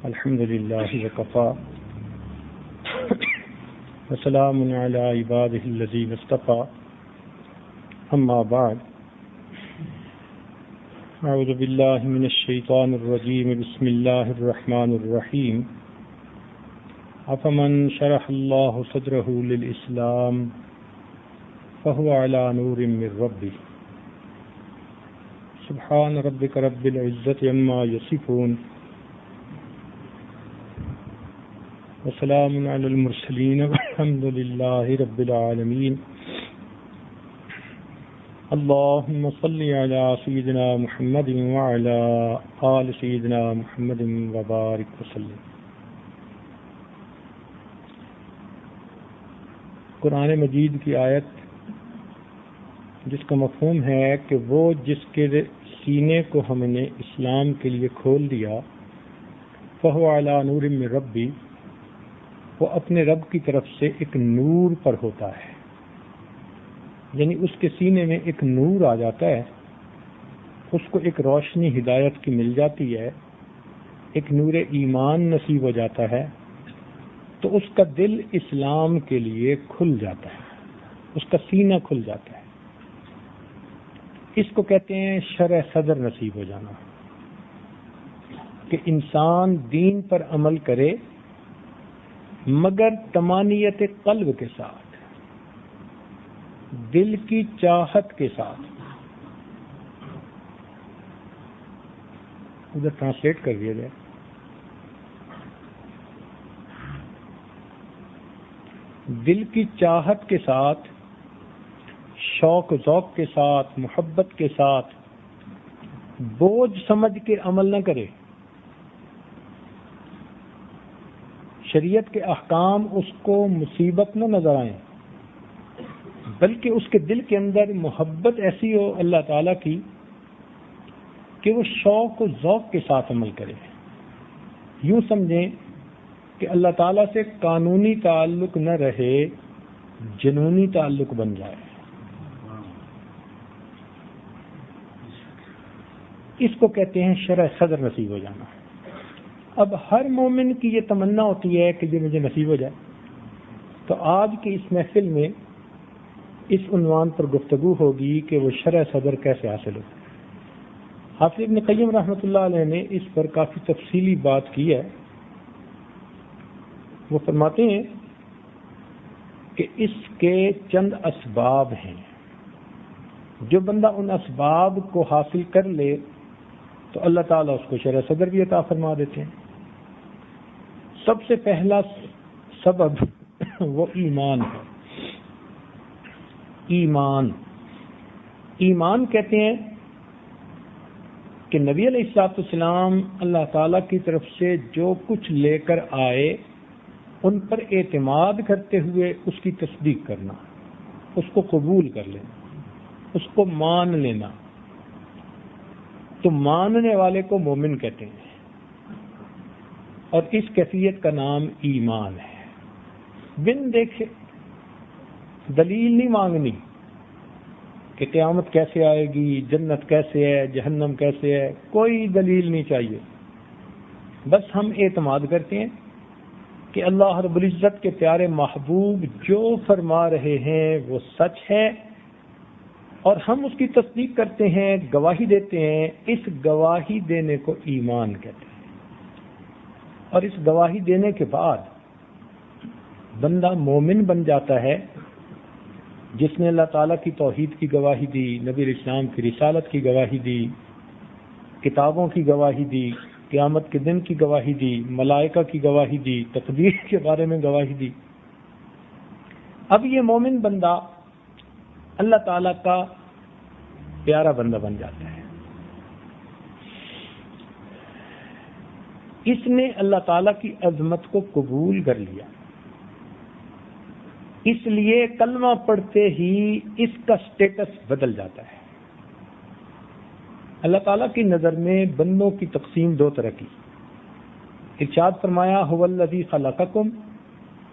الحمد لله وكفى وسلام على عباده الذين اصطفى أما بعد أعوذ بالله من الشيطان الرجيم بسم الله الرحمن الرحيم أفمن شرح الله صدره للإسلام فهو على نور من ربه سبحان ربك رب العزة عما يصفون وسلام على المرسلين والحمد لله رب العالمين اللهم صل على سيدنا محمد وعلى آل سيدنا محمد وبارك وسلم. قرآن مجید کی آیت جس کا مفہوم ہے کہ وہ جس کے سینے کو ہم نے اسلام کے لیے کھول دیا فہو علی نور من ربی، وہ اپنے رب کی طرف سے ایک نور پر ہوتا ہے، یعنی اس کے سینے میں ایک نور آ جاتا ہے، اس کو ایک روشنی ہدایت کی مل جاتی ہے، ایک نور ایمان نصیب ہو جاتا ہے، تو اس کا دل اسلام کے لیے کھل جاتا ہے، اس کا سینہ کھل جاتا ہے. اس کو کہتے ہیں شرح صدر نصیب ہو جانا، کہ انسان دین پر عمل کرے مگر طمانیت قلب کے ساتھ، دل کی چاہت کے ساتھ. ادھر ٹرانسلیٹ کر دیا جائے. دل کی چاہت کے ساتھ، شوق و ذوق کے ساتھ، محبت کے ساتھ بوجھ سمجھ کے عمل نہ کرے. شریعت کے احکام اس کو مصیبت نہ نظر آئیں، بلکہ اس کے دل کے اندر محبت ایسی ہو اللہ تعالیٰ کی کہ وہ شوق و ذوق کے ساتھ عمل کرے. یوں سمجھیں کہ اللہ تعالیٰ سے قانونی تعلق نہ رہے، جنونی تعلق بن جائے. اس کو کہتے ہیں شرح صدر نصیب ہو جانا. اب ہر مومن کی یہ تمنا ہوتی ہے کہ یہ مجھے نصیب ہو جائے. تو آج کی اس محفل میں اس عنوان پر گفتگو ہوگی کہ وہ شرح صدر کیسے حاصل ہو. حافظ ابن قیم رحمۃ اللہ علیہ نے اس پر کافی تفصیلی بات کی ہے. وہ فرماتے ہیں کہ اس کے چند اسباب ہیں، جو بندہ ان اسباب کو حاصل کر لے تو اللہ تعالیٰ اس کو شرح صدر بھی عطا فرما دیتے ہیں. سب سے پہلا سبب وہ ایمان ہے. ایمان کہتے ہیں کہ نبی علیہ السلام اللہ تعالیٰ کی طرف سے جو کچھ لے کر آئے ان پر اعتماد کرتے ہوئے اس کی تصدیق کرنا، اس کو قبول کر لینا، اس کو مان لینا. تو ماننے والے کو مومن کہتے ہیں، اور اس کیفیت کا نام ایمان ہے. بن دیکھے دلیل نہیں مانگنی کہ قیامت کیسے آئے گی، جنت کیسے ہے، جہنم کیسے ہے، کوئی دلیل نہیں چاہیے. بس ہم اعتماد کرتے ہیں کہ اللہ رب العزت کے پیارے محبوب جو فرما رہے ہیں وہ سچ ہے، اور ہم اس کی تصدیق کرتے ہیں، گواہی دیتے ہیں. اس گواہی دینے کو ایمان کہتے ہیں. اور اس گواہی دینے کے بعد بندہ مومن بن جاتا ہے، جس نے اللہ تعالیٰ کی توحید کی گواہی دی، نبی علیہ السلام کی رسالت کی گواہی دی، کتابوں کی گواہی دی، قیامت کے دن کی گواہی دی، ملائکہ کی گواہی دی، تقدیر کے بارے میں گواہی دی. اب یہ مومن بندہ اللہ تعالیٰ کا پیارا بندہ بن جاتا ہے. اس نے اللہ تعالیٰ کی عظمت کو قبول کر لیا، اس لیے کلمہ پڑھتے ہی اس کا سٹیٹس بدل جاتا ہے. اللہ تعالیٰ کی نظر میں بندوں کی تقسیم دو طرح کی. ارشاد فرمایا هو الذی خلقکم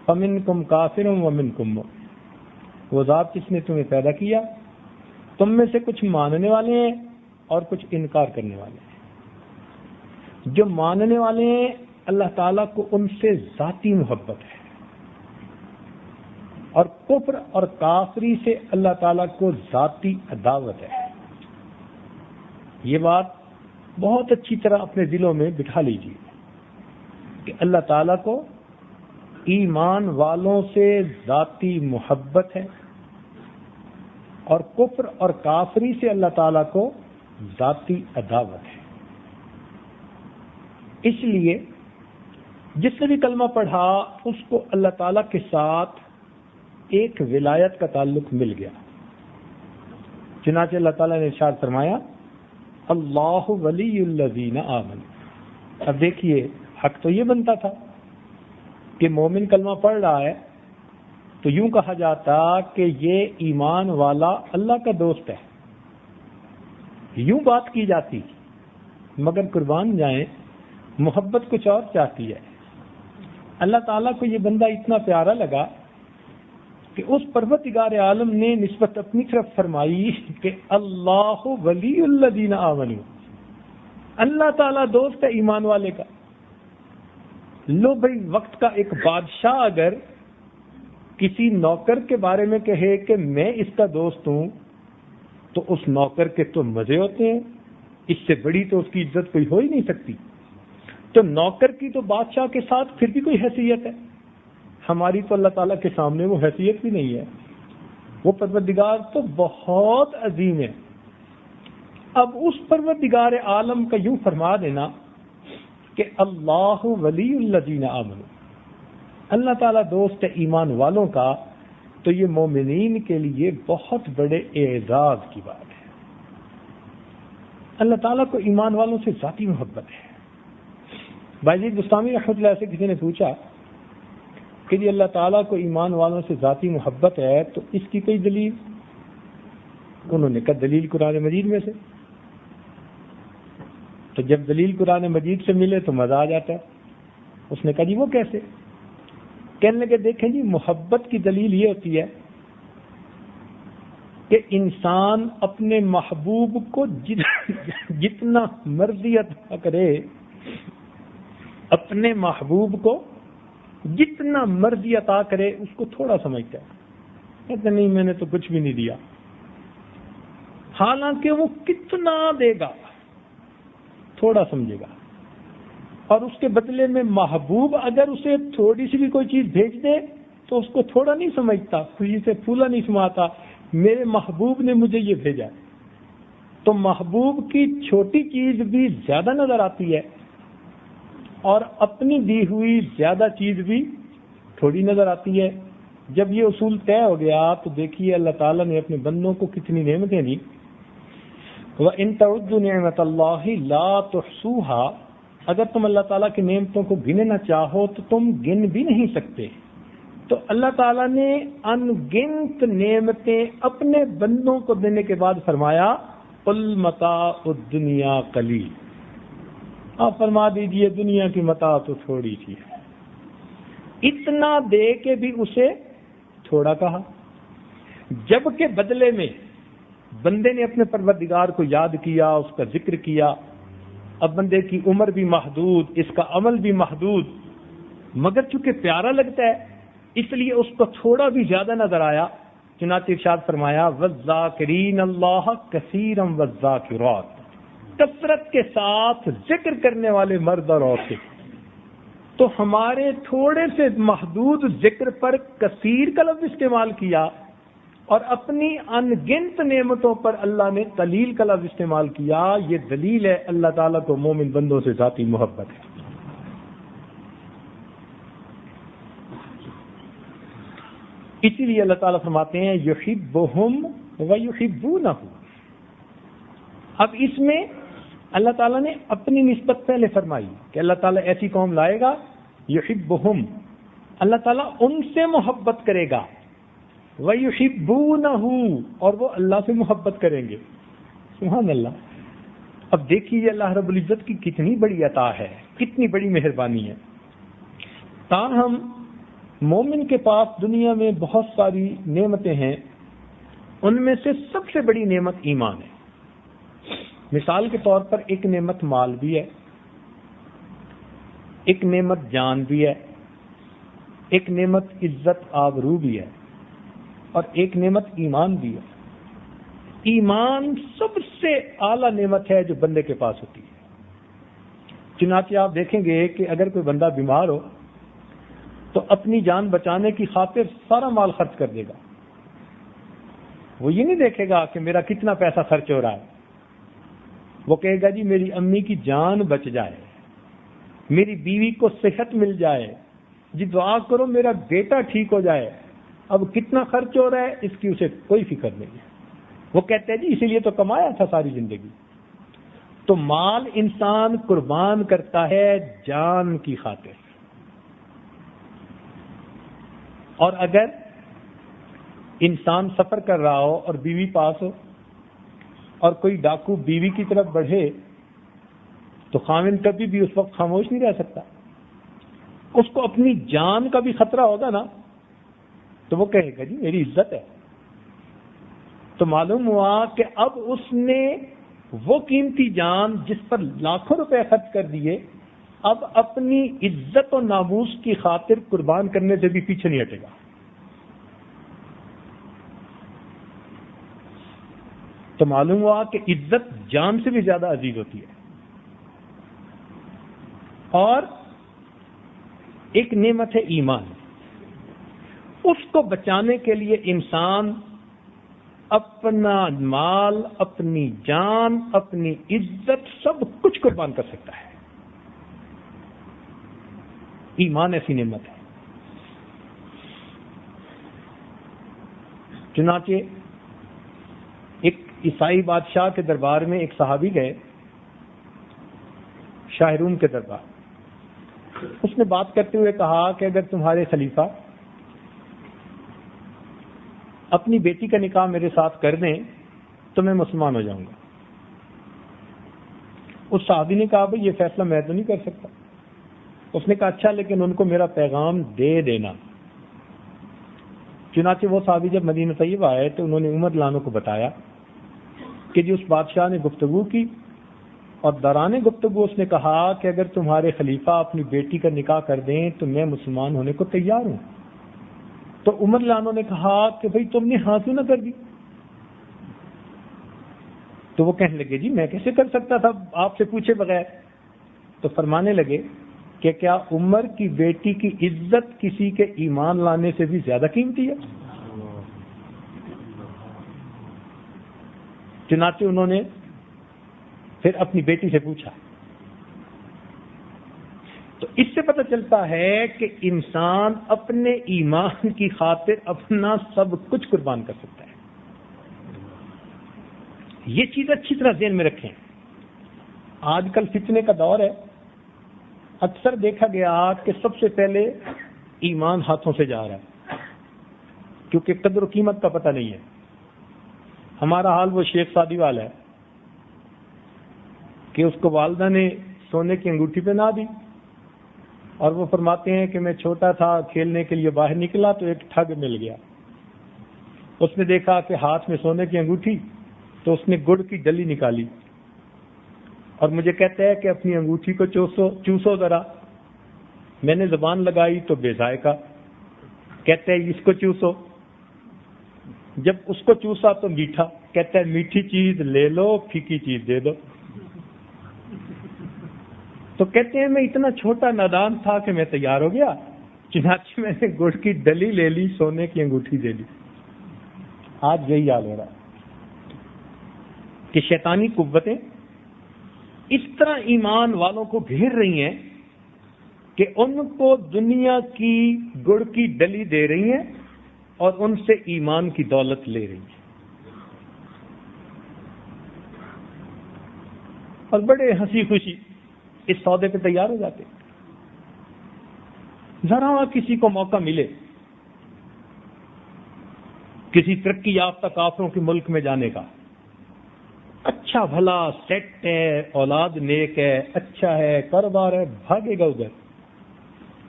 فمنکم کافر ومنکم مؤمن. وہ ذات جس نے تمہیں پیدا کیا، تم میں سے کچھ ماننے والے ہیں اور کچھ انکار کرنے والے ہیں. جو ماننے والے ہیں اللہ تعالیٰ کو ان سے ذاتی محبت ہے، اور کفر اور کافری سے اللہ تعالیٰ کو ذاتی عداوت ہے۔ یہ بات بہت اچھی طرح اپنے دلوں میں بٹھا لیجیے کہ اللہ تعالیٰ کو ایمان والوں سے ذاتی محبت ہے، اور کفر اور کافری سے اللہ تعالیٰ کو ذاتی عداوت ہے۔ اس لیے جس نے بھی کلمہ پڑھا اس کو اللہ تعالیٰ کے ساتھ ایک ولایت کا تعلق مل گیا۔ چنانچہ اللہ تعالیٰ نے ارشاد فرمایا اللہ ولی الذین آمنوا۔ اب دیکھیے، حق تو یہ بنتا تھا کہ مومن کلمہ پڑھ رہا ہے تو یوں کہا جاتا کہ یہ ایمان والا اللہ کا دوست ہے، یوں بات کی جاتی، مگر قربان جائیں محبت کچھ اور چاہتی ہے۔ اللہ تعالیٰ کو یہ بندہ اتنا پیارا لگا کہ اس پروردگار عالم نے نسبت اپنی طرف فرمائی کہ اللہ ولی الذین آمنوا، اللہ تعالیٰ دوست ہے ایمان والے کا۔ لو بھائی، وقت کا ایک بادشاہ اگر کسی نوکر کے بارے میں کہے کہ میں اس کا دوست ہوں تو اس نوکر کے تو مزے ہوتے ہیں، اس سے بڑی تو اس کی عزت کوئی ہو ہی نہیں سکتی۔ تو نوکر کی تو بادشاہ کے ساتھ پھر بھی کوئی حیثیت ہے، ہماری تو اللہ تعالیٰ کے سامنے وہ حیثیت بھی نہیں ہے۔ وہ پروردگار تو بہت عظیم ہے۔ اب اس پروردگار عالم کا یوں فرما دینا کہ اللہ ولی الذین آمنوا، اللہ تعالیٰ دوست ہے ایمان والوں کا، تو یہ مومنین کے لیے بہت بڑے اعزاز کی بات ہے۔ اللہ تعالیٰ کو ایمان والوں سے ذاتی محبت ہے۔ باجید بستامی رحمۃ اللہ سے کسی نے پوچھا کہ جی اللہ تعالیٰ کو ایمان والوں سے ذاتی محبت ہے تو اس کی کوئی دلیل؟ انہوں نے کہا دلیل قرآن مجید میں سے۔ تو جب دلیل قرآن مجید سے ملے تو مزہ آ جاتا ہے۔ اس نے کہا جی وہ کیسے؟ کہنے لگے دیکھیں جی، محبت کی دلیل یہ ہوتی ہے کہ انسان اپنے محبوب کو جتنا مرضی عطا کرے، اپنے محبوب کو جتنا مرضی عطا کرے اس کو تھوڑا سمجھتا ہے، کہتے نہیں میں نے تو کچھ بھی نہیں دیا، حالانکہ وہ کتنا دے گا تھوڑا سمجھے گا۔ اور اس کے بدلے میں محبوب اگر اسے تھوڑی سی بھی کوئی چیز بھیج دے تو اس کو تھوڑا نہیں سمجھتا، خوشی سے پھولا نہیں سماتا، میرے محبوب نے مجھے یہ بھیجا۔ تو محبوب کی چھوٹی چیز بھی زیادہ نظر آتی ہے اور اپنی دی ہوئی زیادہ چیز بھی تھوڑی نظر آتی ہے۔ جب یہ اصول طے ہو گیا تو دیکھیے اللہ تعالیٰ نے اپنے بندوں کو کتنی نعمتیں دی۔ وَإِن تَعُدُّوا نِعْمَةَ اللَّهِ لَا تُحْصُوهَا، اگر تم اللہ تعالیٰ کی نعمتوں کو گننا چاہو تو تم گن بھی نہیں سکتے۔ تو اللہ تعالیٰ نے ان گنت نعمتیں اپنے بندوں کو دینے کے بعد فرمایا قُلْ مَتَاعُ الدُّنْيَا قَلِيلٌ، آپ فرما دیجئے دنیا کی متاع تو تھوڑی سی ہے۔ اتنا دے کے بھی اسے تھوڑا کہا، جبکہ بدلے میں بندے نے اپنے پروردگار کو یاد کیا، اس کا ذکر کیا۔ اب بندے کی عمر بھی محدود، اس کا عمل بھی محدود، مگر چونکہ پیارا لگتا ہے اس لیے اس کو تھوڑا بھی زیادہ نظر آیا۔ چنانچہ ارشاد فرمایا وَالذَّاكِرِينَ اللَّهَ كَثِيرًا وَالذَّاكِرَاتِ، کثرت کے ساتھ ذکر کرنے والے مرد اور عورتیں۔ تو ہمارے تھوڑے سے محدود ذکر پر کثیر کا لفظ استعمال کیا، اور اپنی ان گنت نعمتوں پر اللہ نے قلیل کا لفظ استعمال کیا۔ یہ دلیل ہے اللہ تعالیٰ کو مومن بندوں سے ذاتی محبت ہے۔ اسی لیے اللہ تعالیٰ فرماتے ہیں یحبہم ویحبونہ۔ اب اس میں اللہ تعالیٰ نے اپنی نسبت پہلے فرمائی کہ اللہ تعالیٰ ایسی قوم لائے گا یحبہم، اللہ تعالیٰ ان سے محبت کرے گا، وَيُحِبُّونَهُ، اور وہ اللہ سے محبت کریں گے۔ سبحان اللہ۔ اب دیکھیے اللہ رب العزت کی کتنی بڑی عطا ہے، کتنی بڑی مہربانی ہے۔ تاہم مومن کے پاس دنیا میں بہت ساری نعمتیں ہیں، ان میں سے سب سے بڑی نعمت ایمان ہے۔ مثال کے طور پر ایک نعمت مال بھی ہے، ایک نعمت جان بھی ہے، ایک نعمت عزت آبرو بھی ہے، اور ایک نعمت ایمان بھی ہے۔ ایمان سب سے اعلیٰ نعمت ہے جو بندے کے پاس ہوتی ہے۔ چنانچہ آپ دیکھیں گے کہ اگر کوئی بندہ بیمار ہو تو اپنی جان بچانے کی خاطر سارا مال خرچ کر دے گا۔ وہ یہ نہیں دیکھے گا کہ میرا کتنا پیسہ خرچ ہو رہا ہے، وہ کہے گا جی میری امی کی جان بچ جائے، میری بیوی کو صحت مل جائے، جی دعا کرو میرا بیٹا ٹھیک ہو جائے۔ اب کتنا خرچ ہو رہا ہے اس کی اسے کوئی فکر نہیں ہے۔ وہ کہتے ہیں جی اسی لیے تو کمایا تھا ساری زندگی۔ تو مال انسان قربان کرتا ہے جان کی خاطر، اور اگر انسان سفر کر رہا ہو اور بیوی پاس ہو اور کوئی ڈاکو بیوی کی طرف بڑھے تو خاوند کبھی بھی اس وقت خاموش نہیں رہ سکتا، اس کو اپنی جان کا بھی خطرہ ہوگا نا، تو وہ کہے گا جی میری عزت ہے۔ تو معلوم ہوا کہ اب اس نے وہ قیمتی جان جس پر لاکھوں روپے خرچ کر دیے، اب اپنی عزت و ناموس کی خاطر قربان کرنے سے بھی پیچھے نہیں ہٹے گا۔ تو معلوم ہوا کہ عزت جان سے بھی زیادہ عزیز ہوتی ہے۔ اور ایک نعمت ہے ایمان، اس کو بچانے کے لیے انسان اپنا مال، اپنی جان، اپنی عزت سب کچھ قربان کر سکتا ہے۔ ایمان ایسی نعمت ہے۔ چنانچہ ایک عیسائی بادشاہ کے دربار میں ایک صحابی گئے، شاہ روم کے دربار۔ اس نے بات کرتے ہوئے کہا کہ اگر تمہارے خلیفہ اپنی بیٹی کا نکاح میرے ساتھ کر دیں تو میں مسلمان ہو جاؤں گا۔ اس صحابی نے کہا بھئی یہ فیصلہ میں تو نہیں کر سکتا۔ اس نے کہا اچھا لیکن ان کو میرا پیغام دے دینا۔ چنانچہ وہ صحابی جب مدینہ طیبہ آئے تو انہوں نے عمر لانو کو بتایا کہ جی اس بادشاہ نے گفتگو کی، اور دوران گفتگو اس نے کہا کہ اگر تمہارے خلیفہ اپنی بیٹی کا نکاح کر دیں تو میں مسلمان ہونے کو تیار ہوں۔ تو عمر لانو نے کہا کہ بھئی تم نے ہاں کیوں نہ کر دی؟ تو وہ کہنے لگے جی میں کیسے کر سکتا تھا آپ سے پوچھے بغیر؟ تو فرمانے لگے کہ کیا عمر کی بیٹی کی عزت کسی کے ایمان لانے سے بھی زیادہ قیمتی ہے؟ چنانچہ انہوں نے پھر اپنی بیٹی سے پوچھا۔ تو اس سے پتہ چلتا ہے کہ انسان اپنے ایمان کی خاطر اپنا سب کچھ قربان کر سکتا ہے۔ یہ چیز اچھی طرح ذہن میں رکھیں۔ آج کل فتنے کا دور ہے، اکثر دیکھا گیا کہ سب سے پہلے ایمان ہاتھوں سے جا رہا ہے، کیونکہ قدر و قیمت کا پتہ نہیں ہے۔ ہمارا حال وہ شیخ سعدی والا ہے کہ اس کو والدہ نے سونے کی انگوٹھی پہنا دی، اور وہ فرماتے ہیں کہ میں چھوٹا تھا کھیلنے کے لیے باہر نکلا تو ایک ٹھگ مل گیا، اس نے دیکھا کہ ہاتھ میں سونے کی انگوٹھی تو اس نے گڑ کی ڈلی نکالی اور مجھے کہتا ہے کہ اپنی انگوٹھی کو چوسو ذرا۔ میں نے زبان لگائی تو بے ذائقہ، کہتا ہے اس کو چوسو۔ جب اس کو چوسا تو میٹھا، کہتا ہے میٹھی چیز لے لو پھیکی چیز دے دو۔ تو کہتے ہیں میں اتنا چھوٹا نادان تھا کہ میں تیار ہو گیا، چنانچہ میں نے گڑ کی ڈلی لے لی، سونے کی انگوٹھی دے لی۔ آج یہی حال ہو رہا ہے کہ شیطانی قوتیں اس طرح ایمان والوں کو گھیر رہی ہیں کہ ان کو دنیا کی گڑ کی ڈلی دے رہی ہیں اور ان سے ایمان کی دولت لے رہی ہیں، اور بڑے ہنسی خوشی اس سودے پہ تیار ہو جاتے۔ ذرا کسی کو موقع ملے کسی ترقی یافتہ کافروں کے ملک میں جانے کا، اچھا بھلا سیٹ ہے، اولاد نیک ہے، اچھا ہے، کاروبار ہے، بھاگے گا ادھر،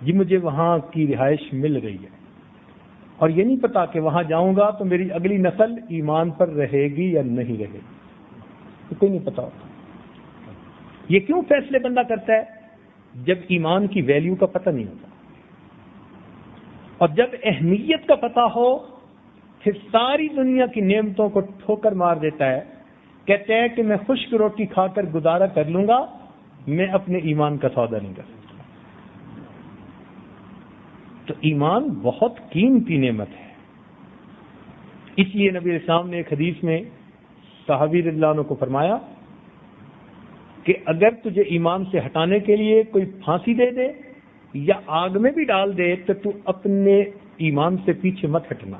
جی مجھے وہاں کی رہائش مل رہی ہے، اور یہ نہیں پتا کہ وہاں جاؤں گا تو میری اگلی نسل ایمان پر رہے گی یا نہیں رہے گی، کوئی نہیں پتا ہوتا۔ یہ کیوں فیصلے بندہ کرتا ہے؟ جب ایمان کی ویلیو کا پتہ نہیں ہوتا، اور جب اہمیت کا پتہ ہو پھر ساری دنیا کی نعمتوں کو ٹھوکر مار دیتا ہے، کہتے ہیں کہ میں خشک روٹی کھا کر گزارا کر لوں گا، میں اپنے ایمان کا سودا نہیں کر سکتا۔ تو ایمان بہت قیمتی نعمت ہے۔ اس لیے نبی علیہ السلام نے ایک حدیث میں صحابی رضی اللہ عنہ کو فرمایا کہ اگر تجھے ایمان سے ہٹانے کے لیے کوئی پھانسی دے دے یا آگ میں بھی ڈال دے تو تو اپنے ایمان سے پیچھے مت ہٹنا۔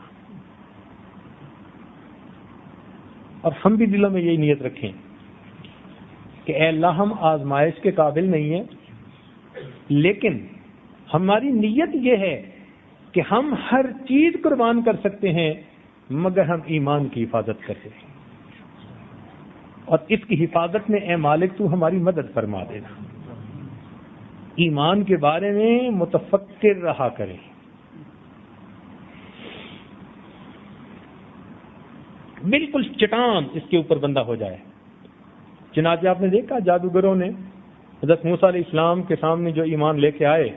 اور ہم بھی دلوں میں یہی نیت رکھیں کہ اے اللہ ہم آزمائش کے قابل نہیں ہیں، لیکن ہماری نیت یہ ہے کہ ہم ہر چیز قربان کر سکتے ہیں مگر ہم ایمان کی حفاظت کرتے ہیں، اور اس کی حفاظت میں اے مالک تو ہماری مدد فرما دینا۔ ایمان کے بارے میں متفکر رہا کریں۔ بالکل چٹان اس کے اوپر بندہ ہو جائے۔ چنانچہ آپ نے دیکھا جادوگروں نے حضرت موسیٰ علیہ السلام کے سامنے جو ایمان لے کے آئے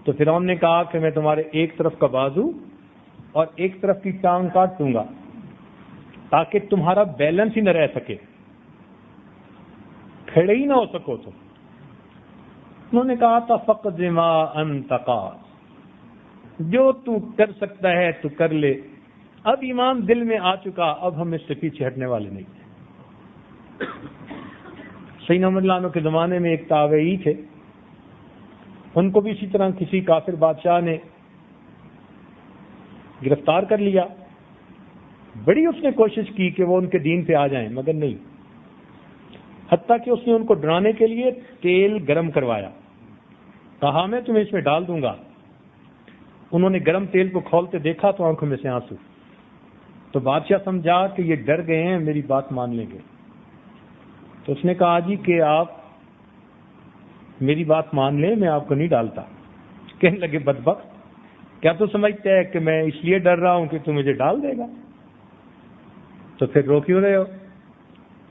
تو فرعون نے کہا کہ میں تمہارے ایک طرف کا بازو اور ایک طرف کی ٹانگ کاٹ دوں گا تاکہ تمہارا بیلنس ہی نہ رہ سکے، کھڑے ہی نہ ہو سکو تم۔ انہوں نے کہا تھا فقد ما انت قاد، جو تو کر سکتا ہے تو کر لے، اب ایمان دل میں آ چکا، اب ہم اس سے پیچھے ہٹنے والے نہیں ہیں۔ سیدنا عمر اللہ عنہ کے زمانے میں ایک تابعی تھے، ان کو بھی اسی طرح کسی کافر بادشاہ نے گرفتار کر لیا۔ بڑی اس نے کوشش کی کہ وہ ان کے دین پہ آ جائیں مگر نہیں، حتیٰ کہ اس نے ان کو ڈرانے کے لیے تیل گرم کروایا، کہا میں تمہیں اس میں ڈال دوں گا۔ انہوں نے گرم تیل کو کھولتے دیکھا تو آنکھوں میں سے آنسو، تو بادشاہ سمجھا کہ یہ ڈر گئے ہیں، میری بات مان لیں گے۔ تو اس نے کہا جی کہ آپ میری بات مان لیں، میں آپ کو نہیں ڈالتا۔ کہنے لگے بدبخت، کیا تو سمجھتے ہے کہ میں اس لیے ڈر رہا ہوں کہ تو مجھے ڈال دے گا؟ تو پھر رو کیوں رہے ہو؟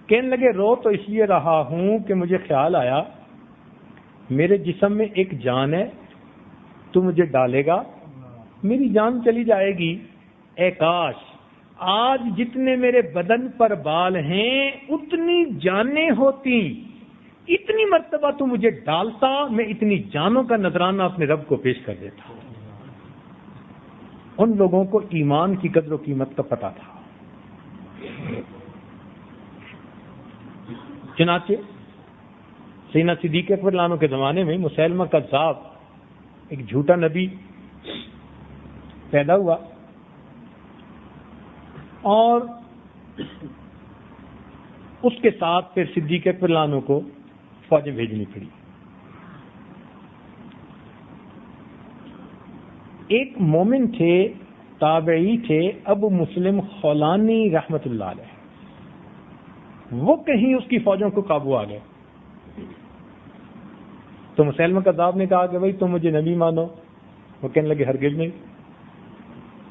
کہنے لگے رو تو اس لیے رہا ہوں کہ مجھے خیال آیا میرے جسم میں ایک جان ہے، تو مجھے ڈالے گا، میری جان چلی جائے گی، اے کاش آج جتنے میرے بدن پر بال ہیں اتنی جانیں ہوتی، اتنی مرتبہ تو مجھے ڈالتا، میں اتنی جانوں کا نذرانہ اپنے رب کو پیش کر دیتا۔ ان لوگوں کو ایمان کی قدر و قیمت کا پتہ تھا۔ چنانچہ سیدنا صدیق اکبر رضی اللہ عنہ کے زمانے میں مسیلمہ کذاب ایک جھوٹا نبی پیدا ہوا اور اس کے ساتھ پھر صدیق اکبر رضی اللہ عنہ کو فوجیں بھیجنی پڑی۔ ایک مومن تھے، تابعی تھے، ابو مسلم خولانی رحمت اللہ علیہ، وہ کہیں اس کی فوجوں کو قابو آ گئے تو مسیلمہ کذاب نے کہا کہ بھائی تم مجھے نبی مانو؟ وہ کہنے لگے ہرگز نہیں۔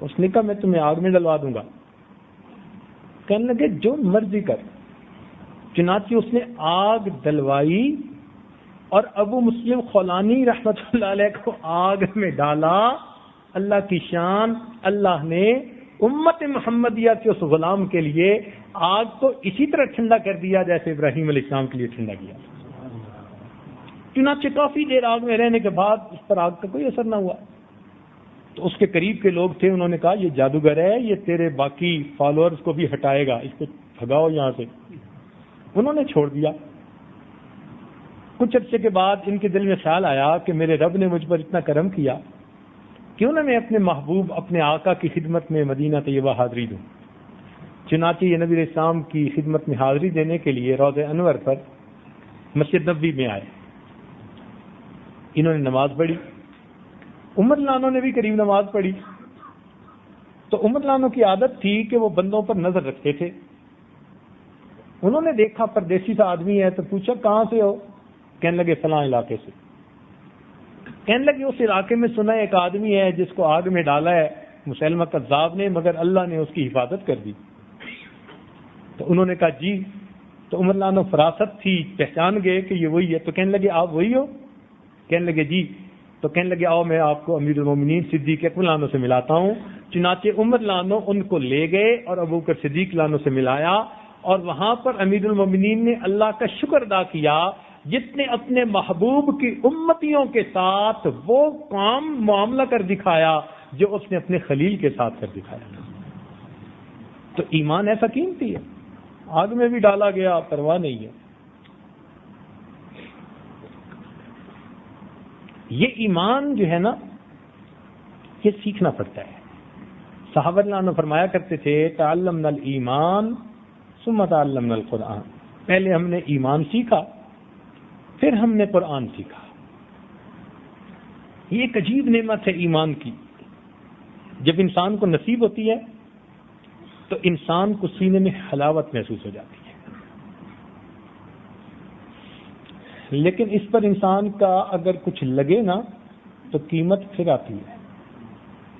اس نے کہا میں تمہیں آگ میں ڈلوا دوں گا۔ کہنے لگے جو مرضی کر۔ چنانچہ اس نے آگ ڈلوائی اور ابو مسلم خولانی رحمت اللہ علیہ کو آگ میں ڈالا۔ اللہ کی شان، اللہ نے امت محمدیہ کے اس غلام کے لیے آگ کو اسی طرح ٹھنڈا کر دیا جیسے ابراہیم علیہ السلام کے لیے ٹھنڈا کیا۔ چنانچہ کافی دیر آگ میں رہنے کے بعد اس پر آگ کا کوئی اثر نہ ہوا تو اس کے قریب کے لوگ تھے، انہوں نے کہا یہ جادوگر ہے، یہ تیرے باقی فالوورز کو بھی ہٹائے گا، اس کو بھگاؤ یہاں سے۔ انہوں نے چھوڑ دیا۔ کچھ عرصے کے بعد ان کے دل میں خیال آیا کہ میرے رب نے مجھ پر اتنا کرم کیا، کیوں نہ میں اپنے محبوب اپنے آقا کی خدمت میں مدینہ طیبہ حاضری دوں۔ چنانچہ یہ نبی علیہ السلام کی خدمت میں حاضری دینے کے لیے روضہ انور پر مسجد نبوی میں آئے۔ انہوں نے نماز پڑھی، عمر رضی اللہ عنہ نے بھی قریب نماز پڑھی۔ تو عمر رضی اللہ عنہ کی عادت تھی کہ وہ بندوں پر نظر رکھتے تھے۔ انہوں نے دیکھا پردیسی سا آدمی ہے تو پوچھا کہاں سے ہو؟ کہنے لگے فلاں علاقے سے۔ کہنے لگے اس علاقے میں سنا ایک آدمی ہے جس کو آگ میں ڈالا ہے مسیلمہ کذاب نے، مگر اللہ نے اس کی حفاظت کر دی۔ تو انہوں نے کہا جی۔ تو عمر رضی اللہ عنہ فراست تھی، پہچان گئے کہ یہ وہی ہے، تو کہنے لگے آپ وہی ہو؟ کہنے لگے جی، تو کہنے لگے آؤ میں آپ کو امیر المومنین صدیق اکبر لانو سے ملاتا ہوں. چنانچہ عمر لانو ان کو لے گئے اور ابوبکر صدیق لانو سے ملایا، اور وہاں پر امیر المومنین نے اللہ کا شکر ادا کیا جس نے اپنے محبوب کی امتیوں کے ساتھ وہ کام معاملہ کر دکھایا جو اس نے اپنے خلیل کے ساتھ کر دکھایا. تو ایمان ایسا قیمتی ہے، آگ میں بھی ڈالا گیا پرواہ نہیں ہے. یہ ایمان جو ہے نا، یہ سیکھنا پڑتا ہے. صحابہ نے فرمایا کرتے تھے تعلمنا الایمان ثم تعلمنا القرآن، پہلے ہم نے ایمان سیکھا پھر ہم نے قرآن سیکھا. یہ ایک عجیب نعمت ہے ایمان کی. جب انسان کو نصیب ہوتی ہے تو انسان کو سینے میں حلاوت محسوس ہو جاتی ہے، لیکن اس پر انسان کا اگر کچھ لگے نا تو قیمت پھر آتی ہے.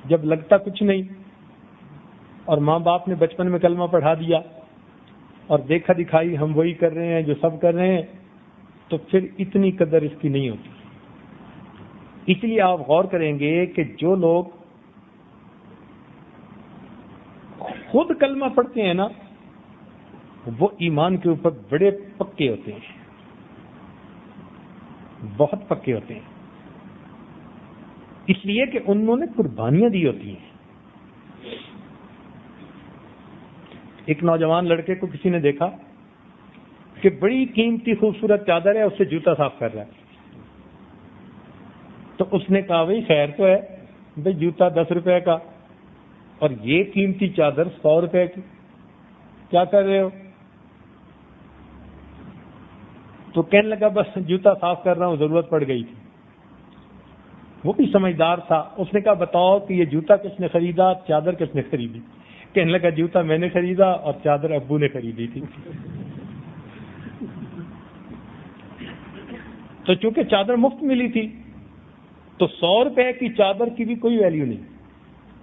جب لگتا کچھ نہیں اور ماں باپ نے بچپن میں کلمہ پڑھا دیا اور دیکھا دکھائی ہم وہی کر رہے ہیں جو سب کر رہے ہیں، تو پھر اتنی قدر اس کی نہیں ہوتی. اس لیے آپ غور کریں گے کہ جو لوگ خود کلمہ پڑھتے ہیں نا، وہ ایمان کے اوپر بڑے پکے ہوتے ہیں، بہت پکے ہوتے ہیں، اس لیے کہ انہوں نے قربانیاں دی ہوتی ہیں. ایک نوجوان لڑکے کو کسی نے دیکھا کہ بڑی قیمتی خوبصورت چادر ہے، اس سے جوتا صاف کر رہا ہے. تو اس نے کہا بھائی خیر تو ہے، بھائی جوتا 10 روپے کا اور یہ قیمتی چادر 100 روپے کی، کیا کر رہے ہو؟ تو کہنے لگا بس جوتا صاف کر رہا ہوں، ضرورت پڑ گئی تھی. وہ بھی سمجھدار تھا. اس نے کہا بتاؤ کہ یہ جوتا کس نے خریدا، چادر کس نے خریدی؟ کہنے لگا جوتا میں نے خریدا اور چادر ابو نے خریدی تھی. تو چونکہ چادر مفت ملی تھی تو 100 روپے کی چادر کی بھی کوئی ویلیو نہیں،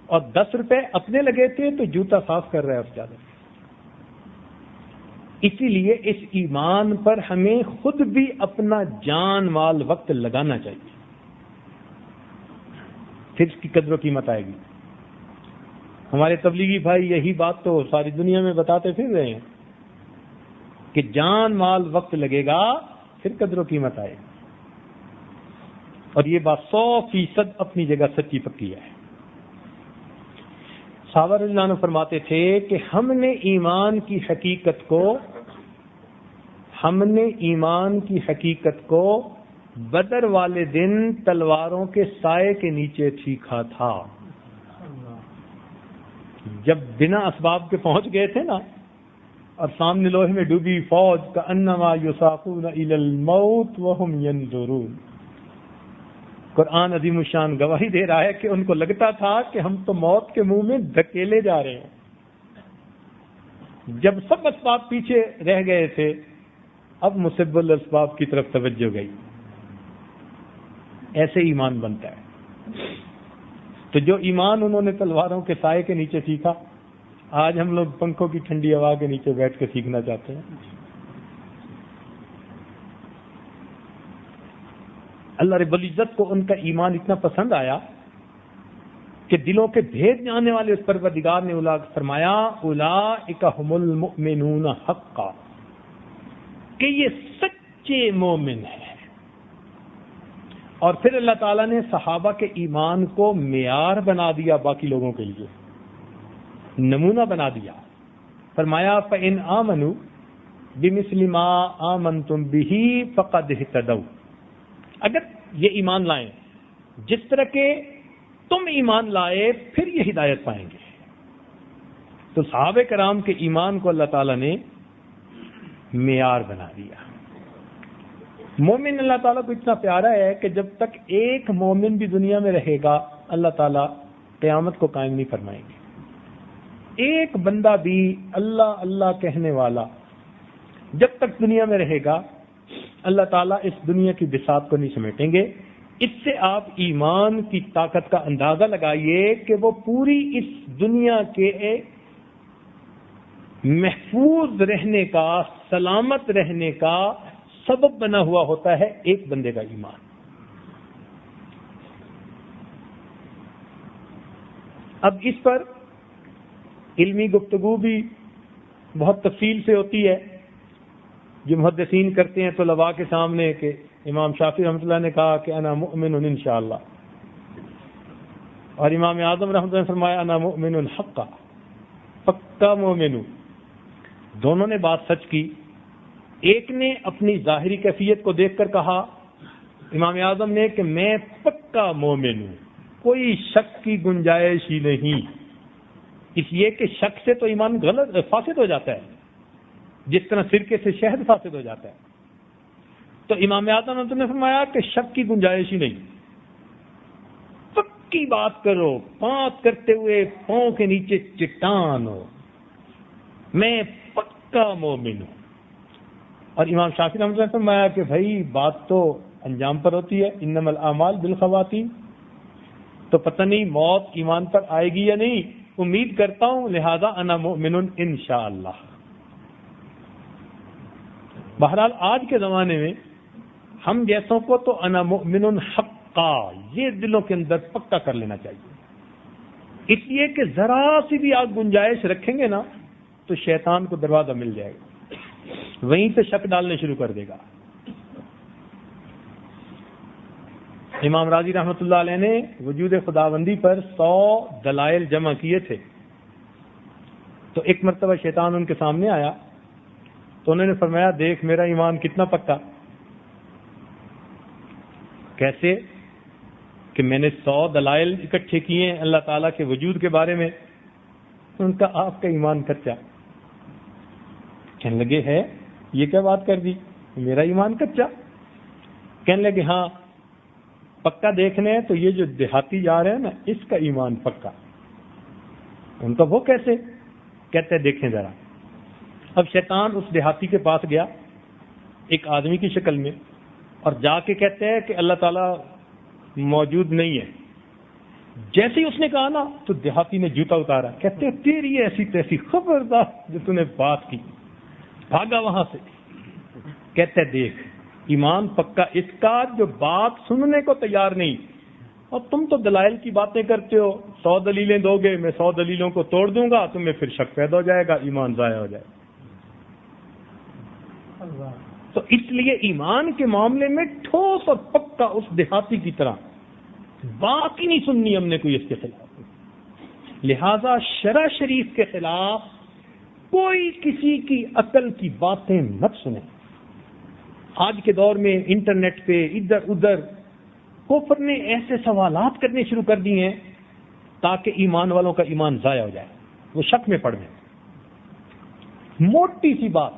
اور 10 روپے اپنے لگے تھے تو جوتا صاف کر رہا ہے اس چادر. اسی لیے اس ایمان پر ہمیں خود بھی اپنا جان مال وقت لگانا چاہیے، پھر اس کی قدر و قیمت آئے گی. ہمارے تبلیغی بھائی یہی بات تو ساری دنیا میں بتاتے پھر رہے ہیں کہ جان مال وقت لگے گا پھر قدر و قیمت آئے گی. اور یہ بات 100% اپنی جگہ سچی پکی ہے. صحابہ رضی اللہ عنہ فرماتے تھے کہ ہم نے ایمان کی حقیقت کو بدر والے دن تلواروں کے سائے کے نیچے سیکھا تھا. جب بنا اسباب کے پہنچ گئے تھے نا اور سامنے لوہے میں ڈوبی فوج کا انما یساقون الی الموت وهم ينظرون، قرآن عظیم الشان گواہی دے رہا ہے کہ ان کو لگتا تھا کہ ہم تو موت کے منہ میں دھکیلے جا رہے ہیں. جب سب اسباب پیچھے رہ گئے تھے اب مسبب الاسباب کی طرف توجہ گئی. ایسے ایمان بنتا ہے. تو جو ایمان انہوں نے تلواروں کے سائے کے نیچے سیکھا، آج ہم لوگ پنکھوں کی ٹھنڈی ہوا کے نیچے بیٹھ کے سیکھنا چاہتے ہیں. اللہ رب العزت کو ان کا ایمان اتنا پسند آیا کہ دلوں کے بھید جاننے والے اس پروردگار نے فرمایا اولئک هم المؤمنون حقا، کہ یہ سچے مومن ہیں. اور پھر اللہ تعالیٰ نے صحابہ کے ایمان کو معیار بنا دیا، باقی لوگوں کے لیے نمونہ بنا دیا. فرمایا فَإِنْ آمَنُوا بِمِثْلِ مَا آمَنْتُمْ بِهِ فَقَدْ اهْتَدَوْا، اگر یہ ایمان لائیں جس طرح کے تم ایمان لائے پھر یہ ہدایت پائیں گے. تو صحابہ کرام کے ایمان کو اللہ تعالیٰ نے معیار بنا دیا. مومن اللہ تعالیٰ کو اتنا پیارا ہے کہ جب تک ایک مومن بھی دنیا میں رہے گا اللہ تعالیٰ قیامت کو قائم نہیں فرمائیں گے. ایک بندہ بھی اللہ اللہ کہنے والا جب تک دنیا میں رہے گا اللہ تعالیٰ اس دنیا کی بساط کو نہیں سمیٹیں گے. اس سے آپ ایمان کی طاقت کا اندازہ لگائیے کہ وہ پوری اس دنیا کے محفوظ رہنے کا، سلامت رہنے کا سبب بنا ہوا ہوتا ہے ایک بندے کا ایمان. اب اس پر علمی گفتگو بھی بہت تفصیل سے ہوتی ہے. جو محدثین کرتے ہیں طلباء کے سامنے کہ امام شافعی رحمۃ اللہ نے کہا کہ انا مؤمن انشاءاللہ، اور امام اعظم رحمۃ اللہ نے فرمایا انا مؤمن حقا، پکا مومن ہوں. دونوں نے بات سچ کی. ایک نے اپنی ظاہری کیفیت کو دیکھ کر کہا امام اعظم نے کہ میں پکا مومن ہوں، کوئی شک کی گنجائش ہی نہیں. اس لیے کہ شک سے تو ایمان غلط فاسد ہو جاتا ہے، جس طرح سرکے سے شہد فاسد ہو جاتا ہے. تو امام اعظم نے فرمایا کہ شک کی گنجائش ہی نہیں، پکی بات کرو، پانت کرتے ہوئے پاؤں کے نیچے چٹان ہو، میں پکا مومن ہوں. اور امام شافعی رحمۃ اللہ نے فرمایا کہ بھائی بات تو انجام پر ہوتی ہے، انما الاعمال بالخواتیم. تو پتہ نہیں موت ایمان پر آئے گی یا نہیں، امید کرتا ہوں، لہذا انا مؤمن انشاءاللہ. بہرحال آج کے زمانے میں ہم جیسوں کو تو انا مؤمن حقا یہ دلوں کے اندر پکا کر لینا چاہیے. اس لیے کہ ذرا سی بھی آپ گنجائش رکھیں گے نا تو شیطان کو دروازہ مل جائے گا، وہیں سے شک ڈالنے شروع کر دے گا. امام راضی رحمۃ اللہ علیہ نے وجود خداوندی پر 100 دلائل جمع کیے تھے. تو ایک مرتبہ شیطان ان کے سامنے آیا تو انہوں نے فرمایا دیکھ میرا ایمان کتنا پکا. کیسے کہ میں نے 100 دلائل اکٹھے کیے ہیں اللہ تعالیٰ کے وجود کے بارے میں. ان کا آپ کا ایمان کچا. کہنے لگے ہے یہ کیا بات کر دی، میرا ایمان کچا. کہنے لگے ہاں پکا دیکھنے ہیں تو یہ جو دیہاتی جا رہے ہیں نا اس کا ایمان پکا. ان کا وہ کیسے؟ کہتے ہیں دیکھیں ذرا. اب شیطان اس دیہاتی کے پاس گیا ایک آدمی کی شکل میں اور جا کے کہتے ہیں کہ اللہ تعالیٰ موجود نہیں ہے. جیسے ہی اس نے کہا نا تو دیہاتی نے جوتا اتارا. کہتے ہیں تیری ایسی تیسی خبردار جو تو نے بات کی. بھاگا وہاں سے. کہتے ہیں دیکھ ایمان پکا اس کا جو بات سننے کو تیار نہیں، اور تم تو دلائل کی باتیں کرتے ہو. 100 دلیلیں دو گے میں 100 دلیلوں کو توڑ دوں گا، تمہیں پھر شک پیدا ہو جائے گا، ایمان ضائع ہو جائے گا. تو اس لیے ایمان کے معاملے میں ٹھوس اور پکا اس دیہاتی کی طرح بات ہی نہیں سننی ہم نے کوئی اس کے خلاف. لہذا شرع شریف کے خلاف کوئی کسی کی عقل کی باتیں مت سنیں. آج کے دور میں انٹرنیٹ پہ ادھر ادھر کفر نے ایسے سوالات کرنے شروع کر دیے ہیں تاکہ ایمان والوں کا ایمان ضائع ہو جائے، وہ شک میں پڑ جائیں. موٹی سی بات،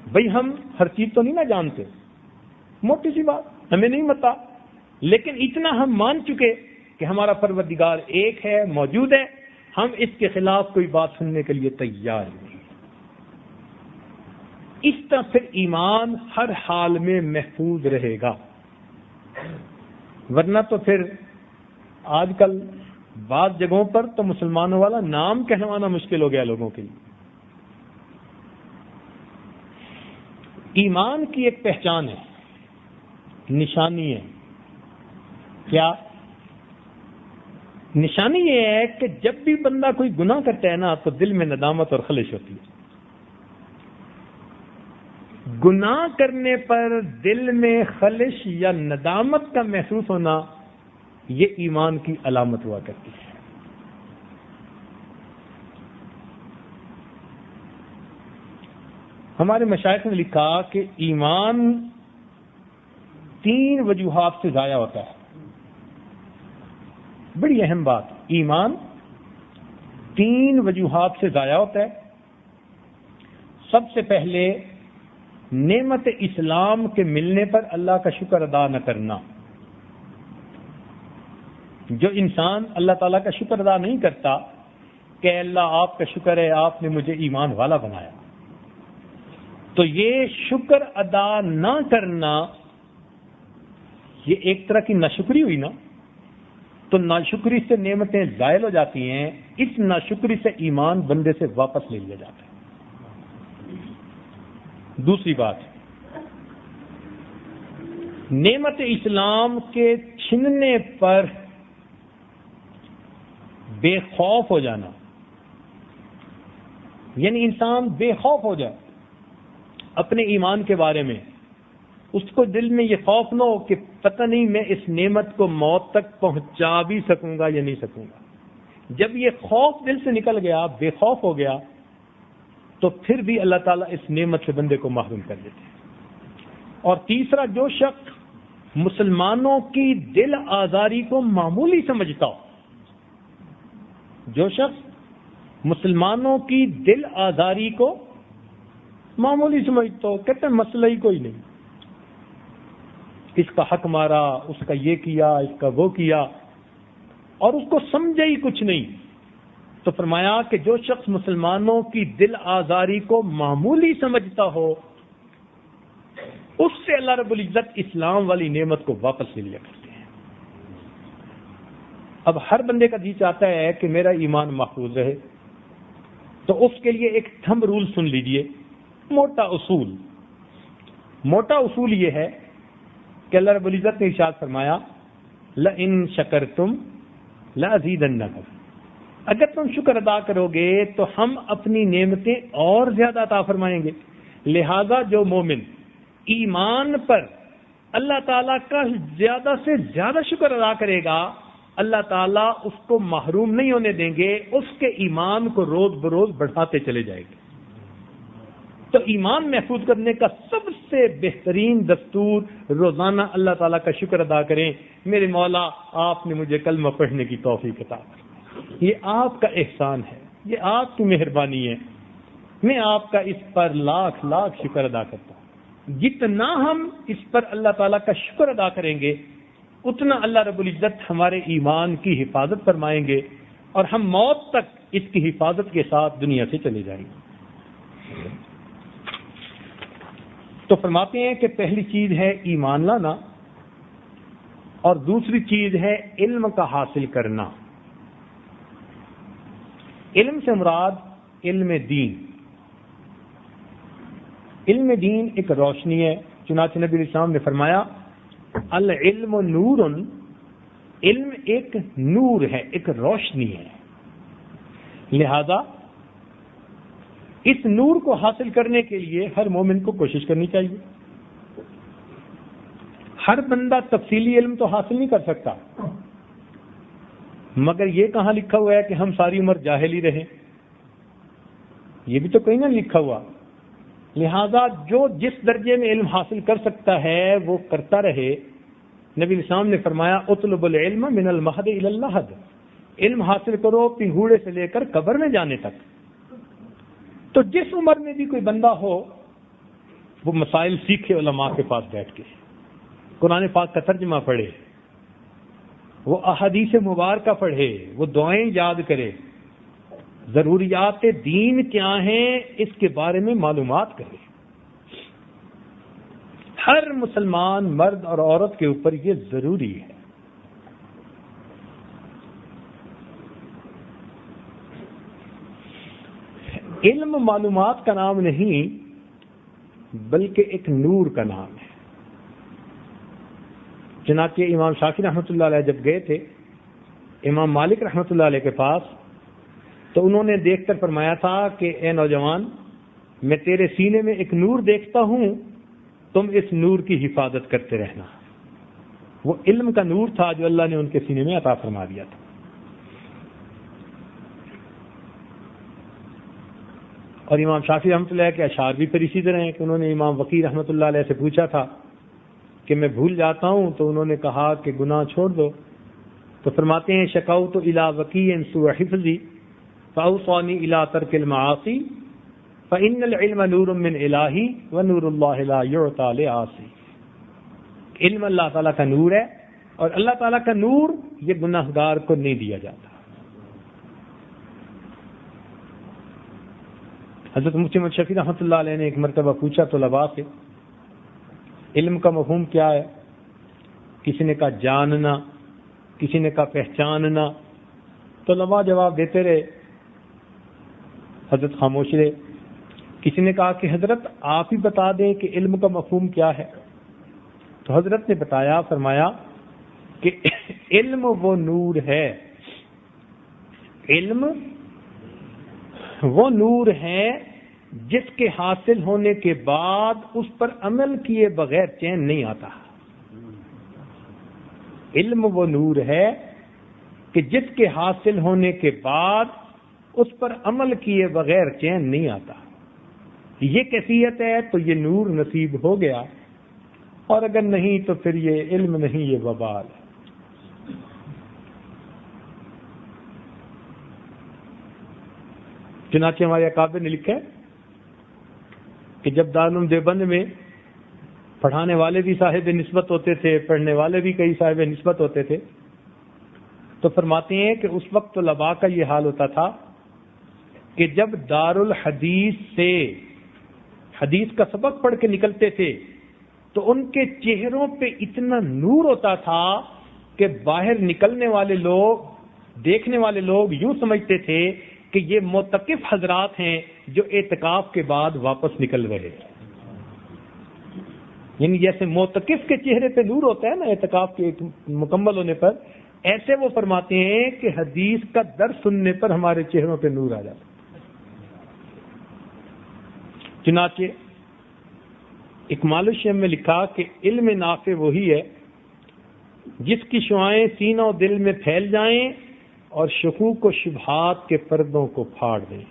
بھئی ہم ہر چیز تو نہیں نہ جانتے، موٹی سی بات ہمیں نہیں پتا، لیکن اتنا ہم مان چکے کہ ہمارا پروردگار ایک ہے، موجود ہے، ہم اس کے خلاف کوئی بات سننے کے لیے تیار نہیں. اس طرح پھر ایمان ہر حال میں محفوظ رہے گا. ورنہ تو پھر آج کل بعض جگہوں پر تو مسلمانوں والا نام کہلوانا مشکل ہو گیا لوگوں کے لیے. ایمان کی ایک پہچان ہے، نشانی ہے. کیا نشانی یہ ہے کہ جب بھی بندہ کوئی گناہ کرتا ہے نا تو دل میں ندامت اور خلش ہوتی ہے. گناہ کرنے پر دل میں خلش یا ندامت کا محسوس ہونا یہ ایمان کی علامت ہوا کرتی ہے. ہمارے مشائخ نے لکھا کہ ایمان 3 وجوہات سے ضائع ہوتا ہے. بڑی اہم بات، ایمان 3 وجوہات سے ضائع ہوتا ہے. سب سے پہلے نعمت اسلام کے ملنے پر اللہ کا شکر ادا نہ کرنا. جو انسان اللہ تعالیٰ کا شکر ادا نہیں کرتا کہ اللہ آپ کا شکر ہے آپ نے مجھے ایمان والا بنایا، تو یہ شکر ادا نہ کرنا یہ ایک طرح کی ناشکری ہوئی نا. تو ناشکری سے نعمتیں زائل ہو جاتی ہیں، اس ناشکری سے ایمان بندے سے واپس لے لیا جاتا ہے. دوسری بات، نعمت اسلام کے چھننے پر بے خوف ہو جانا، یعنی انسان بے خوف ہو جائے اپنے ایمان کے بارے میں، اس کو دل میں یہ خوف نہ ہو کہ پتہ نہیں میں اس نعمت کو موت تک پہنچا بھی سکوں گا یا نہیں سکوں گا۔ جب یہ خوف دل سے نکل گیا، بے خوف ہو گیا، تو پھر بھی اللہ تعالیٰ اس نعمت سے بندے کو محروم کر دیتے ہیں۔ اور تیسرا، جو شخص مسلمانوں کی دل آزاری کو معمولی سمجھتا ہو، جو شخص مسلمانوں کی دل آزاری کو معمولی سمجھتا ہو، کہتے ہیں مسئلہ ہی کوئی نہیں، اس کا حق مارا، اس کا یہ کیا، اس کا وہ کیا، اور اس کو سمجھے ہی کچھ نہیں، تو فرمایا کہ جو شخص مسلمانوں کی دل آزاری کو معمولی سمجھتا ہو، اس سے اللہ رب العزت اسلام والی نعمت کو واپس لے لیا کرتے ہیں۔ اب ہر بندے کا جی چاہتا ہے کہ میرا ایمان محفوظ رہے، تو اس کے لیے ایک تھم رول سن لیجئے، موٹا اصول یہ ہے کہ اللہ رب العزت نے ارشاد فرمایا لَإِن شَكَرْتُمْ لَأَزِيدَنَّكُمْ، اگر تم شکر ادا کرو گے تو ہم اپنی نعمتیں اور زیادہ عطا فرمائیں گے۔ لہذا جو مومن ایمان پر اللہ تعالیٰ کا زیادہ سے زیادہ شکر ادا کرے گا، اللہ تعالیٰ اس کو محروم نہیں ہونے دیں گے، اس کے ایمان کو روز بروز بڑھاتے چلے جائیں گے۔ تو ایمان محفوظ کرنے کا سب سے بہترین دستور روزانہ اللہ تعالیٰ کا شکر ادا کریں، میرے مولا آپ نے مجھے کلمہ پڑھنے کی توفیق عطا کی، یہ آپ کا احسان ہے، یہ آپ کی مہربانی ہے، میں آپ کا اس پر لاکھ لاکھ شکر ادا کرتا ہوں۔ جتنا ہم اس پر اللہ تعالیٰ کا شکر ادا کریں گے، اتنا اللہ رب العزت ہمارے ایمان کی حفاظت فرمائیں گے، اور ہم موت تک اس کی حفاظت کے ساتھ دنیا سے چلے جائیں گے۔ تو فرماتے ہیں کہ پہلی چیز ہے ایمان لانا، اور دوسری چیز ہے علم کا حاصل کرنا۔ علم سے مراد علم دین۔ علم دین ایک روشنی ہے، چنانچہ نبی علیہ السلام نے فرمایا العلم نور، علم ایک نور ہے، ایک روشنی ہے، لہذا اس نور کو حاصل کرنے کے لیے ہر مومن کو کوشش کرنی چاہیے۔ ہر بندہ تفصیلی علم تو حاصل نہیں کر سکتا، مگر یہ کہاں لکھا ہوا ہے کہ ہم ساری عمر جاہل ہی رہیں؟ یہ بھی تو کہیں نہ لکھا ہوا۔ لہذا جو جس درجے میں علم حاصل کر سکتا ہے وہ کرتا رہے۔ نبی الاسلام نے فرمایا اطلب العلم من المہد الی اللحد، علم حاصل کرو پنگھوڑے سے لے کر قبر میں جانے تک۔ تو جس عمر میں بھی کوئی بندہ ہو، وہ مسائل سیکھے علماء کے پاس بیٹھ کے، قرآن پاک کا ترجمہ پڑھے، وہ احادیث مبارکہ پڑھے، وہ دعائیں یاد کرے، ضروریات دین کیا ہیں اس کے بارے میں معلومات کرے۔ ہر مسلمان مرد اور عورت کے اوپر یہ ضروری ہے۔ علم معلومات کا نام نہیں بلکہ ایک نور کا نام ہے۔ چنانچہ امام شافعی رحمۃ اللہ علیہ جب گئے تھے امام مالک رحمۃ اللہ علیہ کے پاس، تو انہوں نے دیکھ کر فرمایا تھا کہ اے نوجوان، میں تیرے سینے میں ایک نور دیکھتا ہوں، تم اس نور کی حفاظت کرتے رہنا۔ وہ علم کا نور تھا جو اللہ نے ان کے سینے میں عطا فرما دیا تھا۔ اور امام شافعی رحمۃ اللہ کے اشعار بھی پھر اسی طرح ہیں کہ انہوں نے امام وقی رحمۃ اللہ علیہ سے پوچھا تھا کہ میں بھول جاتا ہوں، تو انہوں نے کہا کہ گناہ چھوڑ دو، تو فرماتے ہیں شکوت الی وقی سوء حفظی فاوصانی الی ترک المعاصی فإن العلم نور من الہی ونور اللہ لا یعطی لعاصی۔ علم اللہ تعالیٰ کا نور ہے، اور اللہ تعالیٰ کا نور یہ گناہگار کو نہیں دیا جاتا۔ حضرت مفتی محمد شفیع رحمۃ اللہ علیہ نے ایک مرتبہ پوچھا طلباء سے علم کا مفہوم کیا ہے؟ کسی نے کہا جاننا، کسی نے کہا پہچاننا، طلباء جواب دیتے رہے، حضرت خاموش رہے۔ کسی نے کہا کہ حضرت آپ ہی بتا دیں کہ علم کا مفہوم کیا ہے؟ تو حضرت نے بتایا، فرمایا کہ علم وہ نور ہے علم وہ نور ہے جس کے حاصل ہونے کے بعد اس پر عمل کیے بغیر چین نہیں آتا. علم وہ نور ہے کہ جس کے حاصل ہونے کے بعد اس پر عمل کیے بغیر چین نہیں آتا. یہ کیفیت ہے تو یہ نور نصیب ہو گیا، اور اگر نہیں تو پھر یہ علم نہیں، یہ وبال ہے. چنانچہ ہمارے اکابر نے لکھا ہے کہ جب دارالعلوم دیوبند میں پڑھانے والے بھی صاحب نسبت ہوتے تھے، پڑھنے والے بھی کئی صاحب نسبت ہوتے تھے، تو فرماتے ہیں کہ اس وقت طلباء کا یہ حال ہوتا تھا کہ جب دارالحدیث سے حدیث کا سبق پڑھ کے نکلتے تھے تو ان کے چہروں پہ اتنا نور ہوتا تھا کہ باہر نکلنے والے لوگ، دیکھنے والے لوگ یوں سمجھتے تھے کہ یہ معتکف حضرات ہیں جو اعتکاف کے بعد واپس نکل رہے ہیں. یعنی جیسے معتکف کے چہرے پہ نور ہوتا ہے نا اعتکاف کے مکمل ہونے پر، ایسے وہ فرماتے ہیں کہ حدیث کا درس سننے پر ہمارے چہروں پہ نور آ جاتا ہے. چنانچہ اکمال الشم میں لکھا کہ علم نافع وہی ہے جس کی شعاعیں سینہ و دل میں پھیل جائیں اور شکوک و شبہات کے پردوں کو پھاڑ دیں.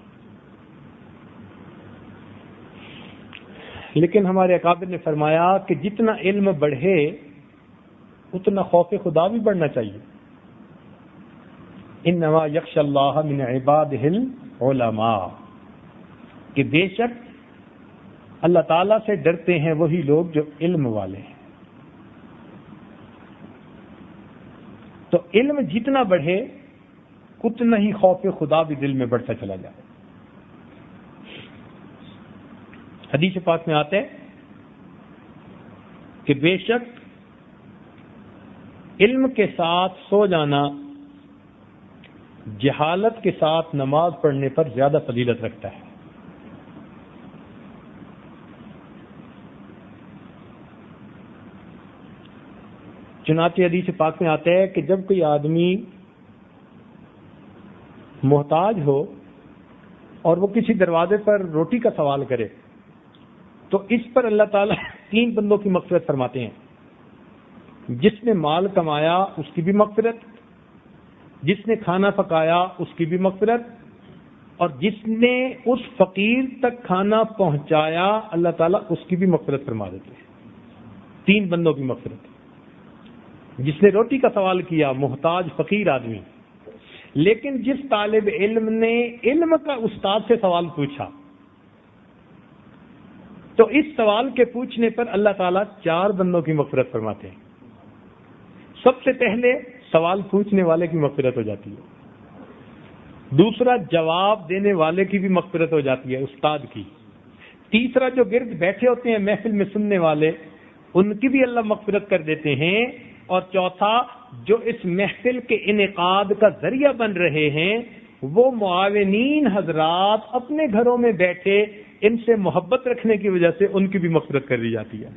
لیکن ہمارے اکابر نے فرمایا کہ جتنا علم بڑھے اتنا خوف خدا بھی بڑھنا چاہیے. انما یخشی اللہ من عبادہ العلماء، کہ بے شک اللہ تعالیٰ سے ڈرتے ہیں وہی لوگ جو علم والے ہیں. تو علم جتنا بڑھے اتنا ہی خوف خدا بھی دل میں بڑھتا چلا جائے. حدیث پاک میں آتا ہے کہ بے شک علم کے ساتھ سو جانا جہالت کے ساتھ نماز پڑھنے پر زیادہ فضیلت رکھتا ہے. چنانچہ حدیث پاک میں آتا ہے کہ جب کوئی آدمی محتاج ہو اور وہ کسی دروازے پر روٹی کا سوال کرے تو اس پر اللہ تعالیٰ 3 بندوں کی مغفرت فرماتے ہیں. جس نے مال کمایا اس کی بھی مغفرت، جس نے کھانا پکایا اس کی بھی مغفرت، اور جس نے اس فقیر تک کھانا پہنچایا اللہ تعالیٰ اس کی بھی مغفرت فرما دیتے ہیں. 3 بندوں کی مغفرت. جس نے روٹی کا سوال کیا، محتاج فقیر آدمی، لیکن جس طالب علم نے علم کا استاد سے سوال پوچھا تو اس سوال کے پوچھنے پر اللہ تعالیٰ 4 بندوں کی مغفرت فرماتے ہیں. سب سے پہلے سوال پوچھنے والے کی مغفرت ہو جاتی ہے، دوسرا جواب دینے والے کی بھی مغفرت ہو جاتی ہے، استاد کی، تیسرا جو گرد بیٹھے ہوتے ہیں محفل میں سننے والے ان کی بھی اللہ مغفرت کر دیتے ہیں، اور چوتھا جو اس محفل کے انعقاد کا ذریعہ بن رہے ہیں وہ معاونین حضرات اپنے گھروں میں بیٹھے ان سے محبت رکھنے کی وجہ سے ان کی بھی مغفرت کر دی جاتی ہے.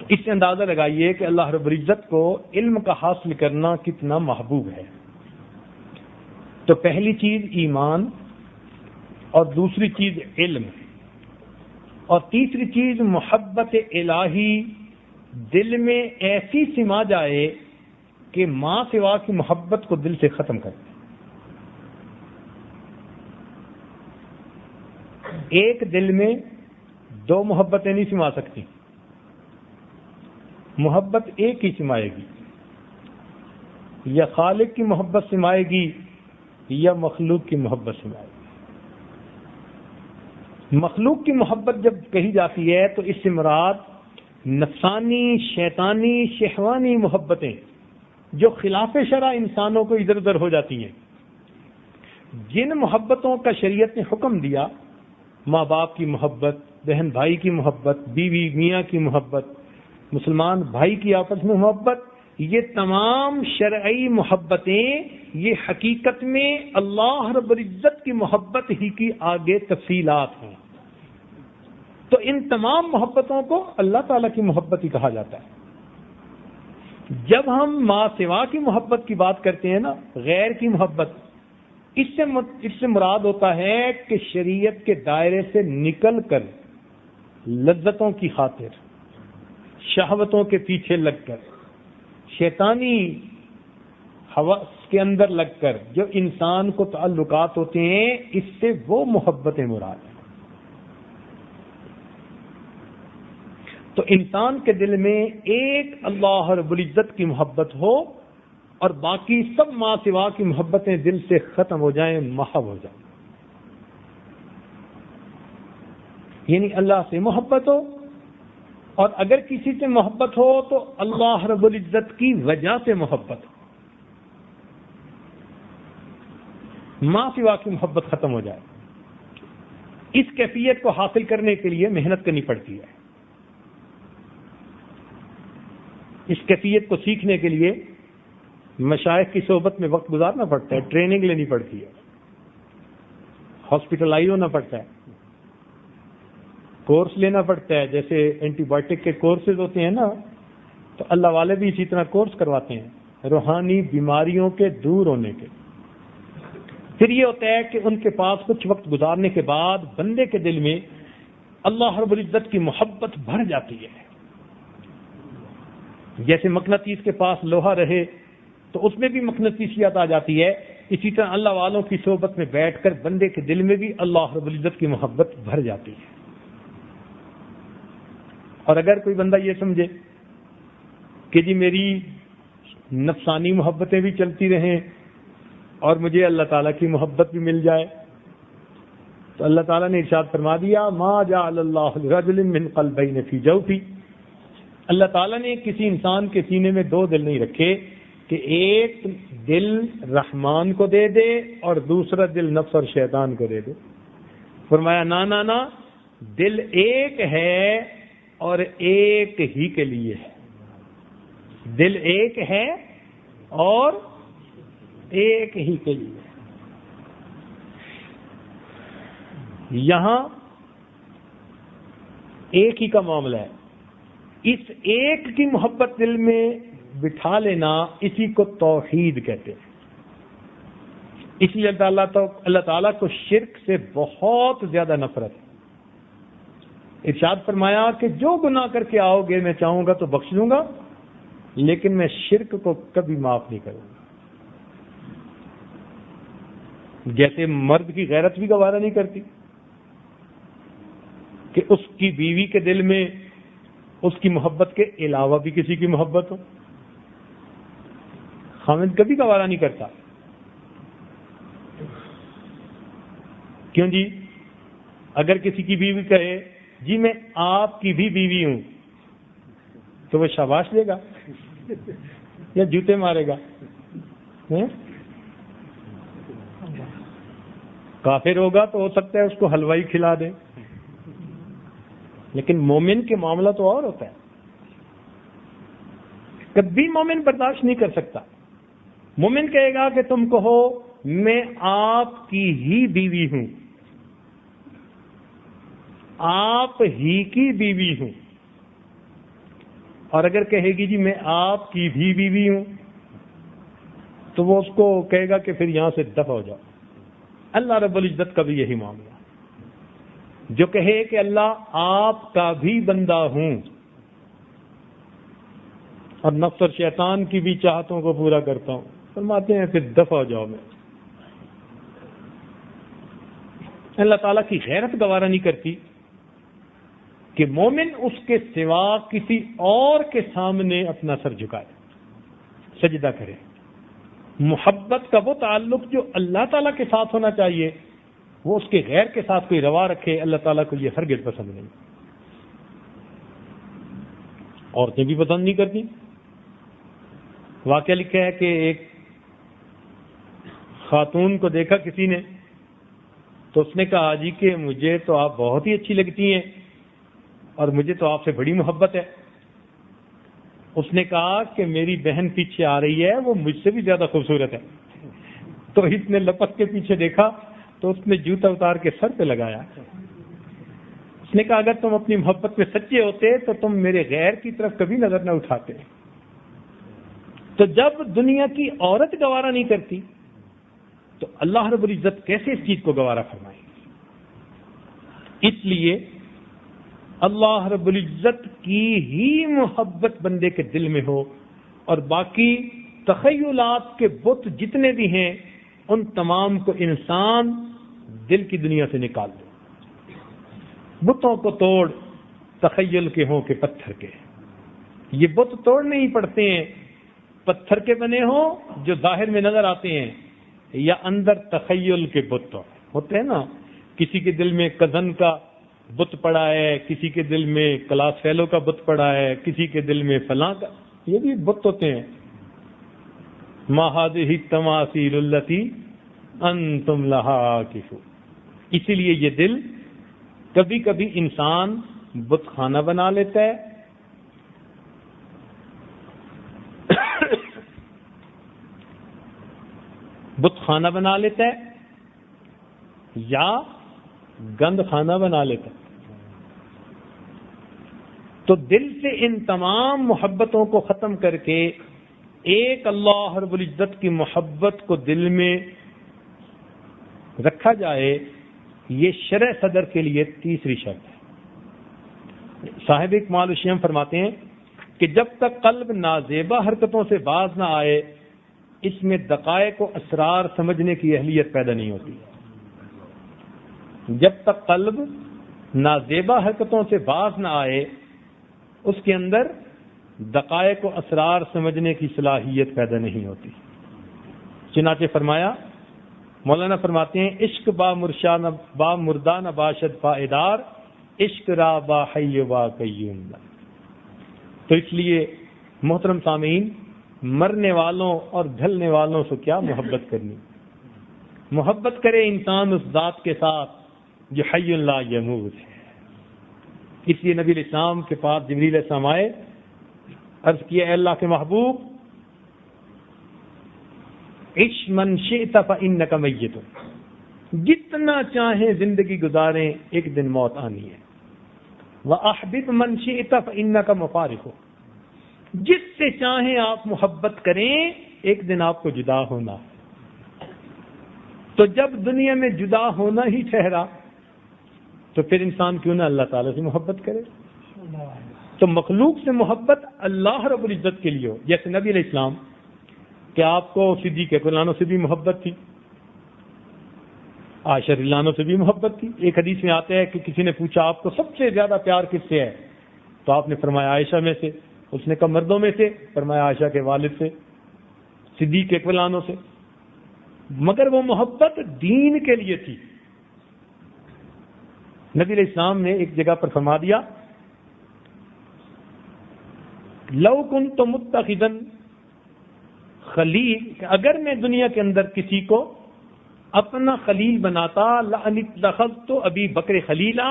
اس سے اندازہ لگائیے کہ اللہ رب العزت کو علم کا حاصل کرنا کتنا محبوب ہے. تو پہلی چیز ایمان، اور دوسری چیز علم، اور تیسری چیز محبت الہی دل میں ایسی سما جائے کہ ماں سوا کی محبت کو دل سے ختم کر دے. ایک دل میں 2 محبتیں نہیں سما سکتی، محبت ایک ہی سمائے گی، یا خالق کی محبت سمائے گی یا مخلوق کی محبت سمائے گی. مخلوق کی محبت جب کہی جاتی ہے تو اس سے مراد نفسانی، شیطانی، شہوانی محبتیں جو خلاف شرع انسانوں کو ادھر ادھر ہو جاتی ہیں. جن محبتوں کا شریعت نے حکم دیا، ماں باپ کی محبت، بہن بھائی کی محبت، بیوی میاں کی محبت، مسلمان بھائی کی آپس میں محبت، یہ تمام شرعی محبتیں یہ حقیقت میں اللہ رب العزت کی محبت ہی کی آگے تفصیلات ہیں. تو ان تمام محبتوں کو اللہ تعالیٰ کی محبت ہی کہا جاتا ہے. جب ہم ما سوا کی محبت کی بات کرتے ہیں نا، غیر کی محبت، اس سے مراد ہوتا ہے کہ شریعت کے دائرے سے نکل کر لذتوں کی خاطر، شہوتوں کے پیچھے لگ کر، شیطانی حواس کے اندر لگ کر جو انسان کو تعلقات ہوتے ہیں، اس سے وہ محبت مراد ہے۔ تو انسان کے دل میں ایک اللہ رب العزت کی محبت ہو اور باقی سب ما سوا کی محبتیں دل سے ختم ہو جائیں، محو ہو جائیں، یعنی اللہ سے محبت ہو، اور اگر کسی سے محبت ہو تو اللہ رب العزت کی وجہ سے محبت ہو، ما سوا کی محبت ختم ہو جائے۔ اس کیفیت کو حاصل کرنے کے لیے محنت کرنی پڑتی ہے، اس کیفیت کو سیکھنے کے لیے مشائخ کی صحبت میں وقت گزارنا پڑتا ہے، ٹریننگ لینی پڑتی ہے، ہاسپٹلائز ہونا پڑتا ہے، کورس لینا پڑتا ہے، جیسے اینٹی بایوٹک کے کورسز ہوتے ہیں نا، تو اللہ والے بھی اسی طرح کورس کرواتے ہیں روحانی بیماریوں کے دور ہونے کے۔ پھر یہ ہوتا ہے کہ ان کے پاس کچھ وقت گزارنے کے بعد بندے کے دل میں اللہ رب العزت کی محبت بھر جاتی ہے، جیسے مقناطیس کے پاس لوہا رہے تو اس میں بھی مقناطیسیت آ جاتی ہے، اسی طرح اللہ والوں کی صحبت میں بیٹھ کر بندے کے دل میں بھی اللہ رب العزت کی محبت بھر جاتی ہے۔ اور اگر کوئی بندہ یہ سمجھے کہ جی میری نفسانی محبتیں بھی چلتی رہیں اور مجھے اللہ تعالیٰ کی محبت بھی مل جائے، تو اللہ تعالیٰ نے ارشاد فرما دیا ما جعل اللہ لرجل من قلبین فی جوفہ، اللہ تعالیٰ نے کسی انسان کے سینے میں دو دل نہیں رکھے کہ ایک دل رحمان کو دے دے اور دوسرا دل نفس اور شیطان کو دے دے۔ فرمایا نا نا نا، دل ایک ہے اور ایک ہی کے لیے ہے، دل ایک ہے اور ایک ہی کے لیے۔ یہاں ایک ہی کا معاملہ ہے، اس ایک کی محبت دل میں بٹھا لینا، اسی کو توحید کہتے ہیں۔ اس لیے اللہ تعالیٰ کو شرک سے بہت زیادہ نفرت ہے۔ ارشاد فرمایا کہ جو گناہ کر کے آؤ گے میں چاہوں گا تو بخش دوں گا، لیکن میں شرک کو کبھی معاف نہیں کروں گا۔ جیسے مرد کی غیرت بھی گوارا نہیں کرتی کہ اس کی بیوی کے دل میں اس کی محبت کے علاوہ بھی کسی کی محبت ہو، خاوند کبھی گوارا نہیں کرتا۔ کیوں جی؟ اگر کسی کی بیوی کہے جی میں آپ کی بھی بیوی ہوں تو وہ شاباش دے گا یا جوتے مارے گا؟ کافر ہوگا تو ہو سکتا ہے اس کو حلوائی کھلا دے، لیکن مومن کے معاملہ تو اور ہوتا ہے، کبھی مومن برداشت نہیں کر سکتا۔ مومن کہے گا کہ تم کہو میں آپ کی ہی بیوی ہوں، آپ ہی کی بیوی ہوں، اور اگر کہے گی جی میں آپ کی بھی بیوی ہوں تو وہ اس کو کہے گا کہ پھر یہاں سے دفع ہو جاؤ۔ اللہ رب العزت کا بھی یہی معاملہ، جو کہے کہ اللہ آپ کا بھی بندہ ہوں اور نفس اور شیطان کی بھی چاہتوں کو پورا کرتا ہوں، فرماتے ہیں پھر دفع ہو جاؤ میں۔ اللہ تعالیٰ کی غیرت گوارا نہیں کرتی کہ مومن اس کے سوا کسی اور کے سامنے اپنا سر جھکائے، سجدہ کرے۔ محبت کا وہ تعلق جو اللہ تعالیٰ کے ساتھ ہونا چاہیے، وہ اس کے غیر کے ساتھ کوئی روا رکھے، اللہ تعالیٰ کو یہ ہرگز پسند نہیں۔ عورتیں بھی پسند نہیں کرتی۔ واقعہ لکھا ہے کہ ایک خاتون کو دیکھا کسی نے تو اس نے کہا جی کہ مجھے تو آپ بہت ہی اچھی لگتی ہیں اور مجھے تو آپ سے بڑی محبت ہے۔ اس نے کہا کہ میری بہن پیچھے آ رہی ہے، وہ مجھ سے بھی زیادہ خوبصورت ہے۔ تو اس نے لپک کے پیچھے دیکھا تو اس نے جوتا اتار کے سر پہ لگایا۔ اس نے کہا اگر تم اپنی محبت میں سچے ہوتے تو تم میرے غیر کی طرف کبھی نظر نہ اٹھاتے۔ تو جب دنیا کی عورت گوارا نہیں کرتی تو اللہ رب العزت کیسے اس چیز کو گوارا فرمائے گی؟ اس لیے اللہ رب العزت کی ہی محبت بندے کے دل میں ہو، اور باقی تخیلات کے بت جتنے بھی ہیں ان تمام کو انسان دل کی دنیا سے نکال دے۔ بتوں کو توڑ، تخیل کے ہوں کہ پتھر کے، یہ بت توڑنے ہی پڑتے ہیں، پتھر کے بنے ہوں جو ظاہر میں نظر آتے ہیں، یا اندر تخیل کے بت ہوتے ہیں نا، کسی کے دل میں کزن کا بت پڑا ہے، کسی کے دل میں کلاس فیلو کا بت پڑا ہے، کسی کے دل میں فلاں کا، یہ بھی بت ہوتے ہیں۔ ما هذه التماثيل التي انتم لها عاكفون۔ اسی لیے یہ دل کبھی کبھی انسان بت خانہ بنا لیتا ہے، بت خانہ بنا لیتا ہے یا گند خانہ بنا لیتا ہے۔ تو دل سے ان تمام محبتوں کو ختم کر کے ایک اللہ رب العزت کی محبت کو دل میں رکھا جائے، یہ شرع صدر کے لیے تیسری شرط ہے۔ صاحب اکمال الشیخ فرماتے ہیں کہ جب تک قلب نازیبا حرکتوں سے باز نہ آئے، اس میں دقائق و اسرار سمجھنے کی اہلیت پیدا نہیں ہوتی۔ جب تک قلب نازیبا حرکتوں سے باز نہ آئے، اس کے اندر دقائق و اسرار سمجھنے کی صلاحیت پیدا نہیں ہوتی۔ چنانچہ فرمایا، مولانا فرماتے ہیں، عشق با مردہ نہ باشد پائیدار، عشق را با حی با قیوم۔ تو اس لیے محترم سامعین، مرنے والوں اور ڈھلنے والوں سے کیا محبت کرنی، محبت کرے انسان اس ذات کے ساتھ جو حی لا یموت ہے۔ اس لیے نبی علیہ السلام کے پاس جبریل علیہ السلام آئے، عرض کیا، اے اللہ کے محبوب، عش من شئت فإنک میت، جتنا چاہیں زندگی گزاریں ایک دن موت آنی ہے۔ وأحبب من شئت فإنک مفارق، جس سے چاہیں آپ محبت کریں ایک دن آپ کو جدا ہونا ہے۔ تو جب دنیا میں جدا ہونا ہی ٹھہرا تو پھر انسان کیوں نہ اللہ تعالیٰ سے محبت کرے؟ تو مخلوق سے محبت اللہ رب العزت کے لیے ہو، جیسے نبی علیہ السلام کہ آپ کو صدیق اکبر سے بھی محبت تھی، عائشہ رضی اللہ عنہ سے بھی محبت تھی۔ ایک حدیث میں آتا ہے کہ کسی نے پوچھا آپ کو سب سے زیادہ پیار کس سے ہے، تو آپ نے فرمایا عائشہ میں سے۔ اس نے کہا مردوں میں سے؟ فرمایا عائشہ کے والد سے، صدیق اکبر سے۔ مگر وہ محبت دین کے لیے تھی۔ نبی علیہ السلام نے ایک جگہ پر فرما دیا، لو کنت متخذا خلیل، کہ اگر میں دنیا کے اندر کسی کو اپنا خلیل بناتا، لاتخذت ابی بکر خلیلا،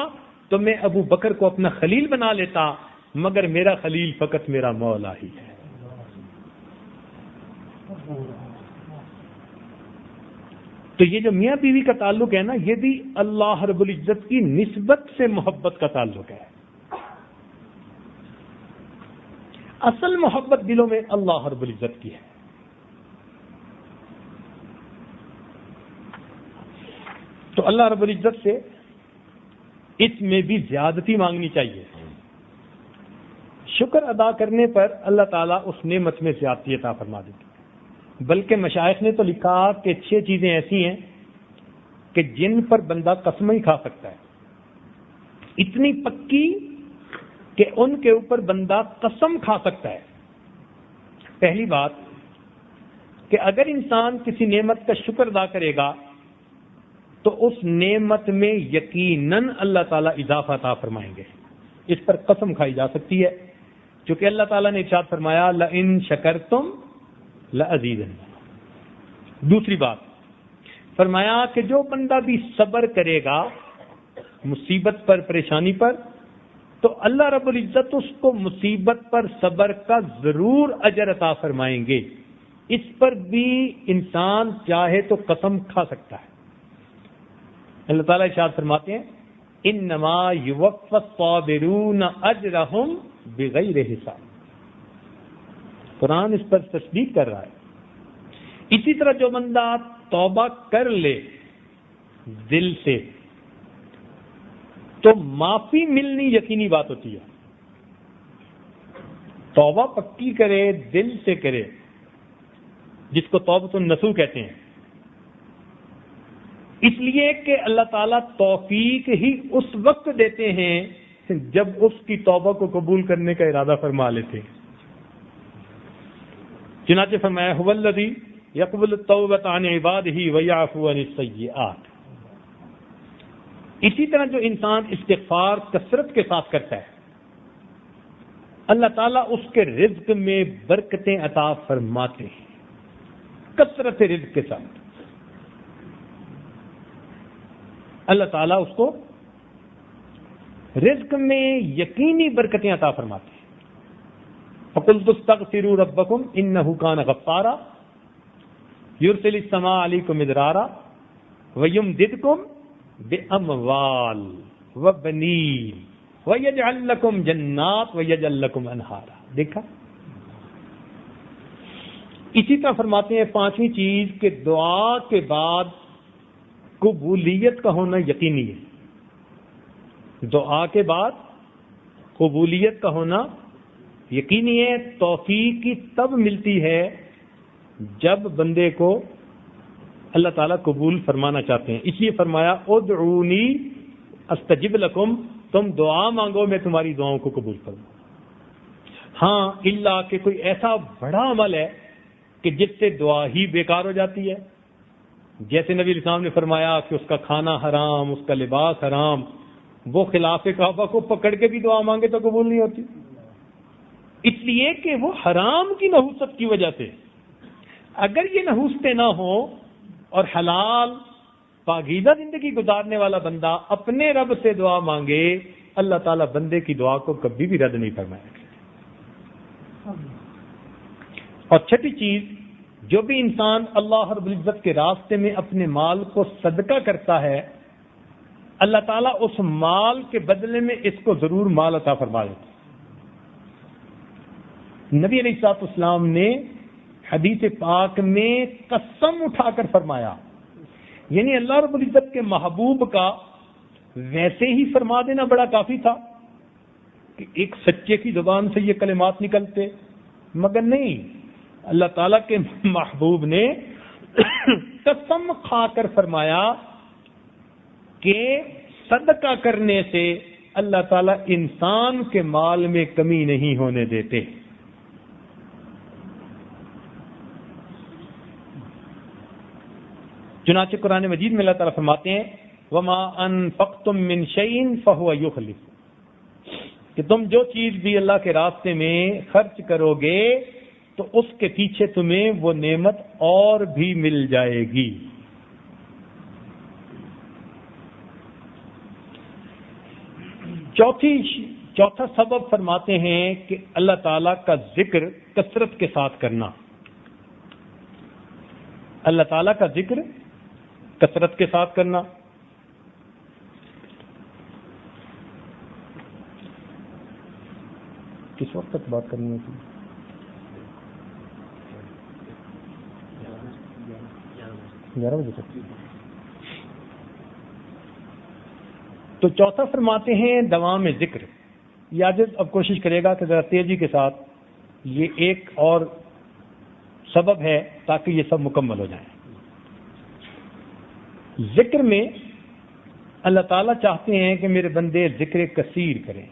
تو میں ابو بکر کو اپنا خلیل بنا لیتا، مگر میرا خلیل فقط میرا مولا ہی ہے۔ تو یہ جو میاں بیوی کا تعلق ہے نا، یہ بھی اللہ رب العزت کی نسبت سے محبت کا تعلق ہے۔ اصل محبت دلوں میں اللہ رب العزت کی ہے۔ تو اللہ رب العزت سے اس میں بھی زیادتی مانگنی چاہیے۔ شکر ادا کرنے پر اللہ تعالیٰ اس نعمت میں زیادتی عطا فرما دیتے۔ بلکہ مشائخ نے تو لکھا کہ 6 چیزیں ایسی ہیں کہ جن پر بندہ قسم ہی کھا سکتا ہے، اتنی پکی کہ ان کے اوپر بندہ قسم کھا سکتا ہے۔ پہلی بات کہ اگر انسان کسی نعمت کا شکر ادا کرے گا تو اس نعمت میں یقیناً اللہ تعالیٰ اضافہ عطا فرمائیں گے، اس پر قسم کھائی جا سکتی ہے، چونکہ اللہ تعالیٰ نے ارشاد فرمایا لئن شکرتم لأزیدنکم۔ دوسری بات فرمایا کہ جو بندہ بھی صبر کرے گا مصیبت پر، پریشانی پر، تو اللہ رب العزت اس کو مصیبت پر صبر کا ضرور اجر عطا فرمائیں گے۔ اس پر بھی انسان چاہے تو قسم کھا سکتا ہے۔ اللہ تعالیٰ ارشاد فرماتے ہیں انما یوفی الصابرون اجرہم بغیر حساب۔ قرآن اس پر تصدیق کر رہا ہے۔ اسی طرح جو بندہ توبہ کر لے دل سے تو معافی ملنی یقینی بات ہوتی ہے۔ توبہ پکی کرے، دل سے کرے، جس کو توبۃ النصوح کہتے ہیں، اس لیے کہ اللہ تعالیٰ توفیق ہی اس وقت دیتے ہیں جب اس کی توبہ کو قبول کرنے کا ارادہ فرما لیتے ہیں۔ چنانچہ فرمایا هو الذی یقبل التوبۃ عن عبادہ ویعفو عن السیئات۔ اسی طرح جو انسان استغفار کثرت کے ساتھ کرتا ہے، اللہ تعالیٰ اس کے رزق میں برکتیں عطا فرماتے ہیں، کثرت رزق کے ساتھ اللہ تعالیٰ اس کو رزق میں یقینی برکتیں عطا فرماتے ہیں۔ فَقُلْتُ اسْتَغْفِرُوا رَبَّكُمْ إِنَّهُ كَانَ غَفَّارًا يُرْسِلِ السَّمَاءَ عَلَيْكُمْ مِدْرَارًا وَيُمْدِدْكُمْ بِأَمْوَالٍ وَبَنِينَ وَيَجْعَلْ لَكُمْ جَنَّاتٍ وَيَجْعَلْ لَكُمْ أَنْهَارًا۔ دیکھا، اسی طرح فرماتے ہیں پانچویں چیز کہ دعا کے بعد قبولیت کا ہونا یقینی ہے۔ دعا کے بعد قبولیت کا ہونا یقینی ہے۔ توفیق کی تب ملتی ہے جب بندے کو اللہ تعالیٰ قبول فرمانا چاہتے ہیں۔ اس لیے فرمایا ادعونی استجب لکم، تم دعا مانگو میں تمہاری دعاؤں کو قبول کروں۔ ہاں الا کہ کوئی ایسا بڑا عمل ہے کہ جس سے دعا ہی بیکار ہو جاتی ہے، جیسے نبی علیہ السلام نے فرمایا کہ اس کا کھانا حرام، اس کا لباس حرام، وہ خلاف کعبہ کو پکڑ کے بھی دعا مانگے تو قبول نہیں ہوتی، اس لیے کہ وہ حرام کی نحوست کی وجہ سے۔ اگر یہ نحوستیں نہ ہوں اور حلال پاکیزہ زندگی گزارنے والا بندہ اپنے رب سے دعا مانگے، اللہ تعالیٰ بندے کی دعا کو کبھی بھی رد نہیں فرمائے گا۔ اور چھٹی چیز، جو بھی انسان اللہ رب العزت کے راستے میں اپنے مال کو صدقہ کرتا ہے، اللہ تعالیٰ اس مال کے بدلے میں اس کو ضرور مال عطا فرما دیتا ہے۔ نبی علیہ الصلوۃ والسلام نے حدیث پاک میں قسم اٹھا کر فرمایا، یعنی اللہ رب العزت کے محبوب کا ویسے ہی فرما دینا بڑا کافی تھا کہ ایک سچے کی زبان سے یہ کلمات نکلتے، مگر نہیں، اللہ تعالیٰ کے محبوب نے قسم کھا کر فرمایا کہ صدقہ کرنے سے اللہ تعالیٰ انسان کے مال میں کمی نہیں ہونے دیتے۔ چنانچہ قرآن مجید میں اللہ تعالیٰ فرماتے ہیں وَمَا أَنفَقْتُم مِّن شَيْءٍ فَهُوَ يُخْلِفُ، کہ تم جو چیز بھی اللہ کے راستے میں خرچ کرو گے تو اس کے پیچھے تمہیں وہ نعمت اور بھی مل جائے گی۔ چوتھا سبب فرماتے ہیں کہ اللہ تعالیٰ کا ذکر کثرت کے ساتھ کرنا۔ اللہ تعالیٰ کا ذکر کثرت کے ساتھ کرنا۔ کس وقت تک بات کرنی ہوتی ہے؟ 11 بجے تک۔ تو چوتھا فرماتے ہیں دوام ذکر۔ یہ آج اب کوشش کرے گا کہ ذرا تیزی کے ساتھ یہ ایک اور سبب ہے تاکہ یہ سب مکمل ہو جائیں۔ ذکر میں اللہ تعالیٰ چاہتے ہیں کہ میرے بندے ذکر کثیر کریں،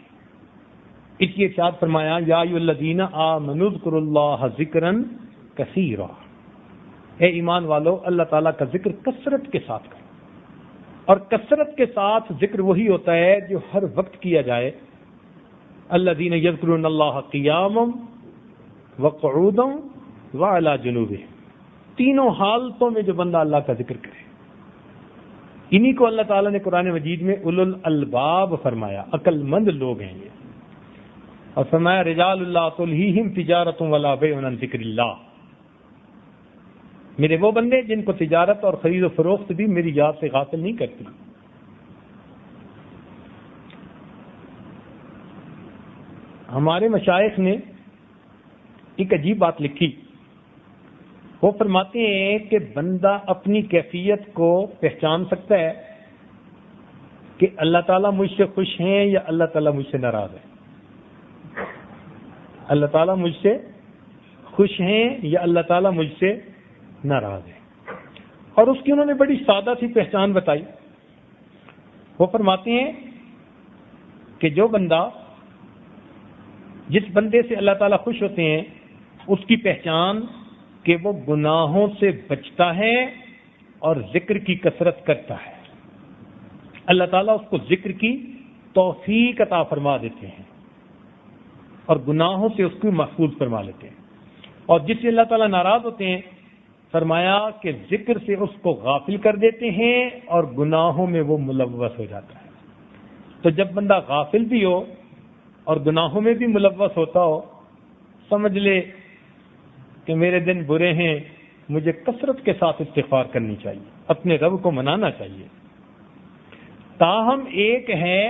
اس لیے ارشاد فرمایا یا ایھا الذین آمنوا اذکروا اللہ ذکرا کثیرا، اے ایمان والو اللہ تعالیٰ کا ذکر کثرت کے ساتھ کرو۔ اور کثرت کے ساتھ ذکر وہی ہوتا ہے جو ہر وقت کیا جائے۔ الذین یذکرون اللہ قیاما وقعودا وعلی جنوبہم، تینوں حالتوں میں جو بندہ اللہ کا ذکر کرے، انہی کو اللہ تعالیٰ نے قرآن مجید میں اولو الالباب فرمایا، عقل مند لوگ ہیں یہ، اور فرمایا رجال اللہ تلہیہم تجارت ولا بیع عن ذکر اللہ، میرے وہ بندے جن کو تجارت اور خرید و فروخت بھی میری یاد سے غافل نہیں کرتی۔ ہمارے مشائخ نے ایک عجیب بات لکھی. وہ فرماتے ہیں کہ بندہ اپنی کیفیت کو پہچان سکتا ہے کہ اللہ تعالیٰ مجھ سے خوش ہیں یا اللہ تعالیٰ مجھ سے ناراض ہے. اللہ تعالیٰ مجھ سے خوش ہیں یا اللہ تعالیٰ مجھ سے ناراض ہے. اور اس کی انہوں نے بڑی سادہ سی پہچان بتائی. وہ فرماتے ہیں کہ جو بندہ جس بندے سے اللہ تعالیٰ خوش ہوتے ہیں اس کی پہچان کہ وہ گناہوں سے بچتا ہے اور ذکر کی کثرت کرتا ہے. اللہ تعالیٰ اس کو ذکر کی توفیق عطا فرما دیتے ہیں اور گناہوں سے اس کو محفوظ فرما لیتے ہیں. اور جس سے اللہ تعالیٰ ناراض ہوتے ہیں فرمایا کہ ذکر سے اس کو غافل کر دیتے ہیں اور گناہوں میں وہ ملوث ہو جاتا ہے. تو جب بندہ غافل بھی ہو اور گناہوں میں بھی ملوث ہوتا ہو سمجھ لے کہ میرے دن برے ہیں, مجھے کثرت کے ساتھ استغفار کرنی چاہیے, اپنے رب کو منانا چاہیے. تاہم ایک ہے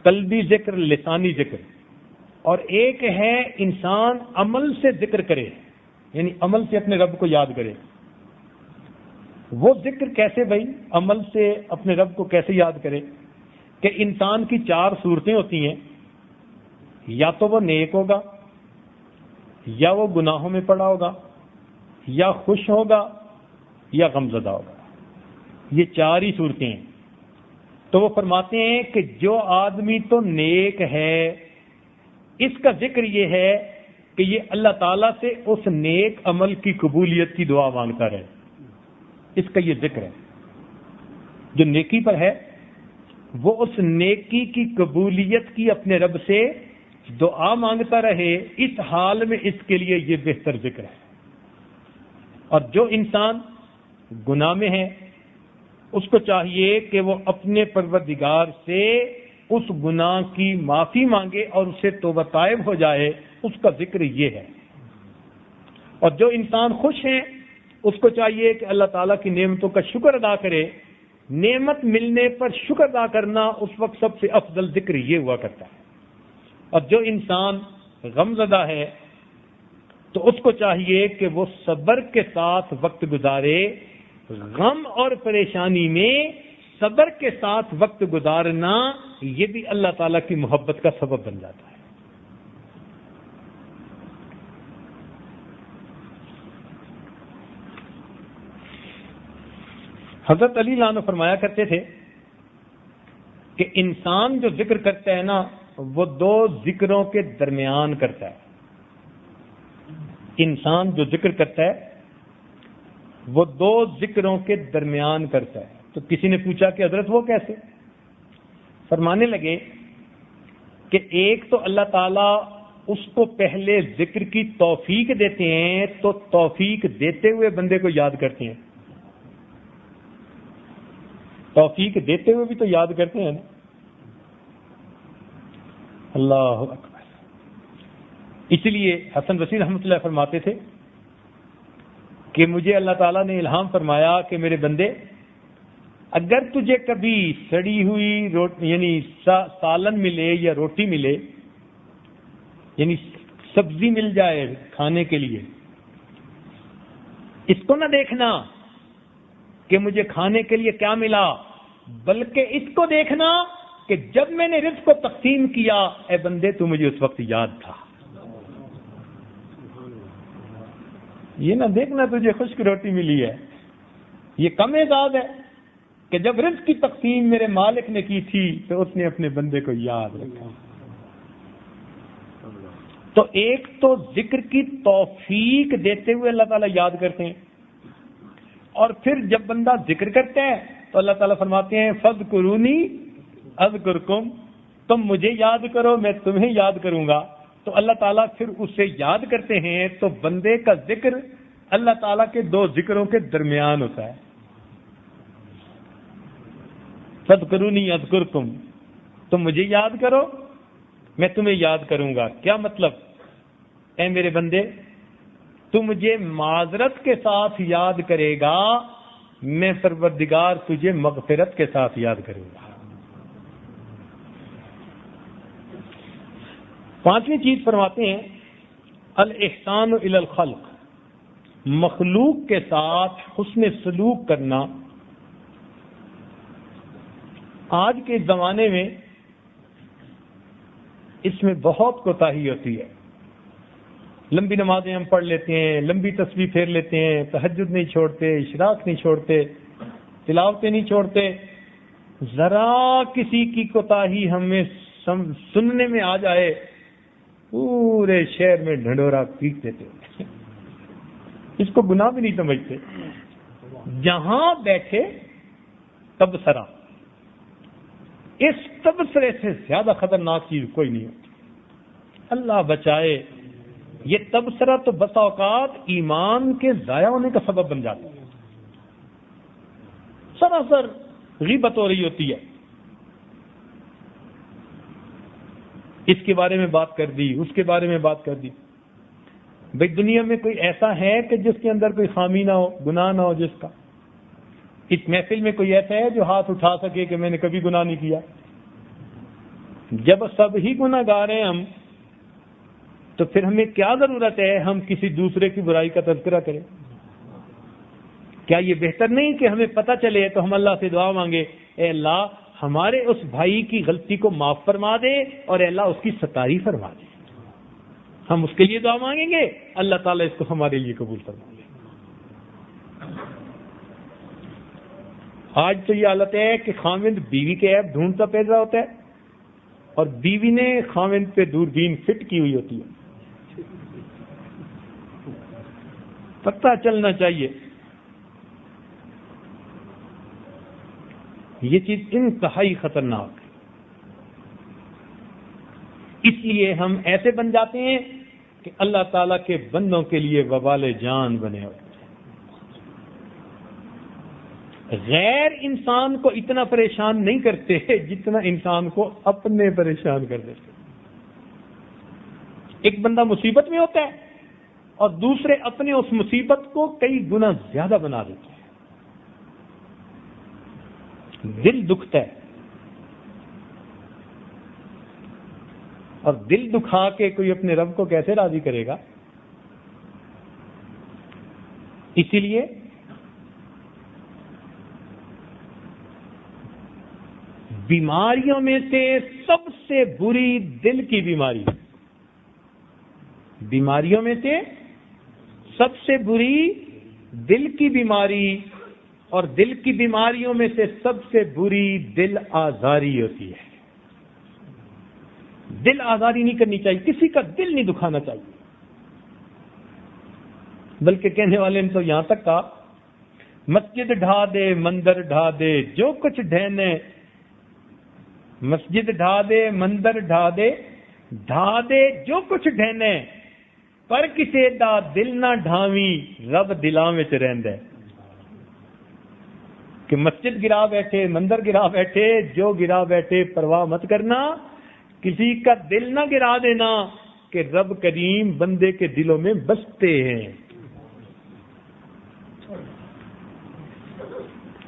قلبی ذکر, لسانی ذکر, اور ایک ہے انسان عمل سے ذکر کرے, یعنی عمل سے اپنے رب کو یاد کرے. وہ ذکر کیسے بھائی, عمل سے اپنے رب کو کیسے یاد کرے کہ انسان کی 4 صورتیں ہوتی ہیں. یا تو وہ نیک ہوگا, یا وہ گناہوں میں پڑا ہوگا, یا خوش ہوگا, یا غمزدہ ہوگا. یہ 4 ہی صورتیں ہیں. تو وہ فرماتے ہیں کہ جو آدمی تو نیک ہے اس کا ذکر یہ ہے کہ یہ اللہ تعالیٰ سے اس نیک عمل کی قبولیت کی دعا مانگتا رہے. اس کا یہ ذکر ہے. جو نیکی پر ہے وہ اس نیکی کی قبولیت کی اپنے رب سے دعا مانگتا رہے. اس حال میں اس کے لیے یہ بہتر ذکر ہے. اور جو انسان گناہ میں ہے اس کو چاہیے کہ وہ اپنے پروردگار سے اس گناہ کی معافی مانگے اور اسے توبہ طائب ہو جائے. اس کا ذکر یہ ہے. اور جو انسان خوش ہے اس کو چاہیے کہ اللہ تعالیٰ کی نعمتوں کا شکر ادا کرے. نعمت ملنے پر شکر ادا کرنا اس وقت سب سے افضل ذکر یہ ہوا کرتا ہے. اور جو انسان غمزدہ ہے تو اس کو چاہیے کہ وہ صبر کے ساتھ وقت گزارے. غم اور پریشانی میں صبر کے ساتھ وقت گزارنا یہ بھی اللہ تعالیٰ کی محبت کا سبب بن جاتا ہے. حضرت علی عنہ فرمایا کرتے تھے کہ انسان جو ذکر کرتا ہے نا وہ 2 ذکروں کے درمیان کرتا ہے. انسان جو ذکر کرتا ہے وہ 2 ذکروں کے درمیان کرتا ہے. تو کسی نے پوچھا کہ حضرت وہ کیسے؟ فرمانے لگے کہ ایک تو اللہ تعالیٰ اس کو پہلے ذکر کی توفیق دیتے ہیں تو توفیق دیتے ہوئے بندے کو یاد کرتے ہیں. توفیق دیتے ہوئے بھی تو یاد کرتے ہیں نا. اللہ اکبر. اس لیے حسن بصری رحمۃ اللہ فرماتے تھے کہ مجھے اللہ تعالیٰ نے الہام فرمایا کہ میرے بندے اگر تجھے کبھی سڑی ہوئی یعنی سالن ملے یا روٹی ملے, یعنی سبزی مل جائے کھانے کے لیے, اس کو نہ دیکھنا کہ مجھے کھانے کے لیے کیا ملا, بلکہ اس کو دیکھنا کہ جب میں نے رزق کو تقسیم کیا اے بندے تو مجھے اس وقت یاد تھا. یہ نہ دیکھنا تجھے خشک روٹی ملی ہے, یہ کم اعزاز ہے کہ جب رزق کی تقسیم میرے مالک نے کی تھی تو اس نے اپنے بندے کو یاد رکھا. تو ایک تو ذکر کی توفیق دیتے ہوئے اللہ تعالیٰ یاد کرتے ہیں, اور پھر جب بندہ ذکر کرتا ہے تو اللہ تعالیٰ فرماتے ہیں فاذکرونی اذکرکم, تم مجھے یاد کرو میں تمہیں یاد کروں گا. تو اللہ تعالیٰ پھر اسے یاد کرتے ہیں. تو بندے کا ذکر اللہ تعالیٰ کے 2 ذکروں کے درمیان ہوتا ہے. فاذکرونی اذکرکم, تم مجھے یاد کرو میں تمہیں یاد کروں گا. کیا مطلب؟ اے میرے بندے تو مجھے معذرت کے ساتھ یاد کرے گا, میں پروردگار تجھے مغفرت کے ساتھ یاد کروں گا. 5ویں چیز فرماتے ہیں الاحسان الی الخلق، مخلوق کے ساتھ حسن سلوک کرنا آج کے زمانے میں اس میں بہت کوتاہی ہوتی ہے. لمبی نمازیں ہم پڑھ لیتے ہیں، لمبی تسبیح پھیر لیتے ہیں، تہجد نہیں چھوڑتے، اشراق نہیں چھوڑتے، تلاوتیں نہیں چھوڑتے. ذرا کسی کی کوتاہی ہمیں سننے میں آ جائے پورے شہر میں ڈھنڈورا پیٹ دیتے ہیں. اس کو گناہ بھی نہیں سمجھتے. جہاں بیٹھے تبصرہ، اس تبصرے سے زیادہ خطرناک چیز کوئی نہیں ہوتی. اللہ بچائے، یہ تبصرہ تو بسا اوقات ایمان کے ضائع ہونے کا سبب بن جاتا ہے. سراسر غیبت ہو رہی ہوتی ہے، اس کے بارے میں بات کر دی، اس کے بارے میں بات کر دی. بھئی دنیا میں کوئی ایسا ہے کہ جس کے اندر کوئی خامی نہ ہو، گناہ نہ ہو؟ جس کا اس محفل میں کوئی ایسا ہے جو ہاتھ اٹھا سکے کہ میں نے کبھی گناہ نہیں کیا؟ جب سب ہی گناہ گار ہیں ہم، تو پھر ہمیں کیا ضرورت ہے ہم کسی دوسرے کی برائی کا تذکرہ کریں؟ کیا یہ بہتر نہیں کہ ہمیں پتہ چلے تو ہم اللہ سے دعا مانگے، اے اللہ ہمارے اس بھائی کی غلطی کو معاف فرما دے اور اے اللہ اس کی ستائش فرما دے. ہم اس کے لیے دعا مانگیں گے، اللہ تعالیٰ اس کو ہمارے لیے قبول فرما لے. آج تو یہ حالت ہے کہ خاوند بیوی کے عیب ڈھونڈتا پھر رہا ہوتا ہے اور بیوی نے خاوند پہ دوربین فٹ کی ہوئی ہوتی ہے. پتہ چلنا چاہیے یہ چیز انتہائی خطرناک ہے. اس لیے ہم ایسے بن جاتے ہیں کہ اللہ تعالیٰ کے بندوں کے لیے وبال جان بنے ہوتے ہیں. غیر انسان کو اتنا پریشان نہیں کرتے جتنا انسان کو اپنے پریشان کر دیتے. ایک بندہ مصیبت میں ہوتا ہے اور دوسرے اپنے اس مصیبت کو کئی گنا زیادہ بنا دیتے ہیں. دل دکھتا ہے اور دل دکھا کے کوئی اپنے رب کو کیسے راضی کرے گا؟ اسی لیے بیماریوں میں سے سب سے بری دل کی بیماری، بیماریوں میں سے سب سے بری دل کی بیماری، اور دل کی بیماریوں میں سے سب سے بری دل آزاری ہوتی ہے. دل آزاری نہیں کرنی چاہیے، کسی کا دل نہیں دکھانا چاہیے. بلکہ کہنے والے نے تو یہاں تک کہا، مسجد ڈھا دے مندر ڈھا دے جو کچھ ڈھہنے، مسجد ڈھا دے مندر ڈھا دے جو کچھ ڈھہنے، پر کسے دا دل نہ ڈھاویں رب دلاں وچ رہندا ہے. کہ مسجد گرا بیٹھے، مندر گرا بیٹھے، جو گرا بیٹھے پرواہ مت کرنا، کسی کا دل نہ گرا دینا کہ رب کریم بندے کے دلوں میں بستے ہیں.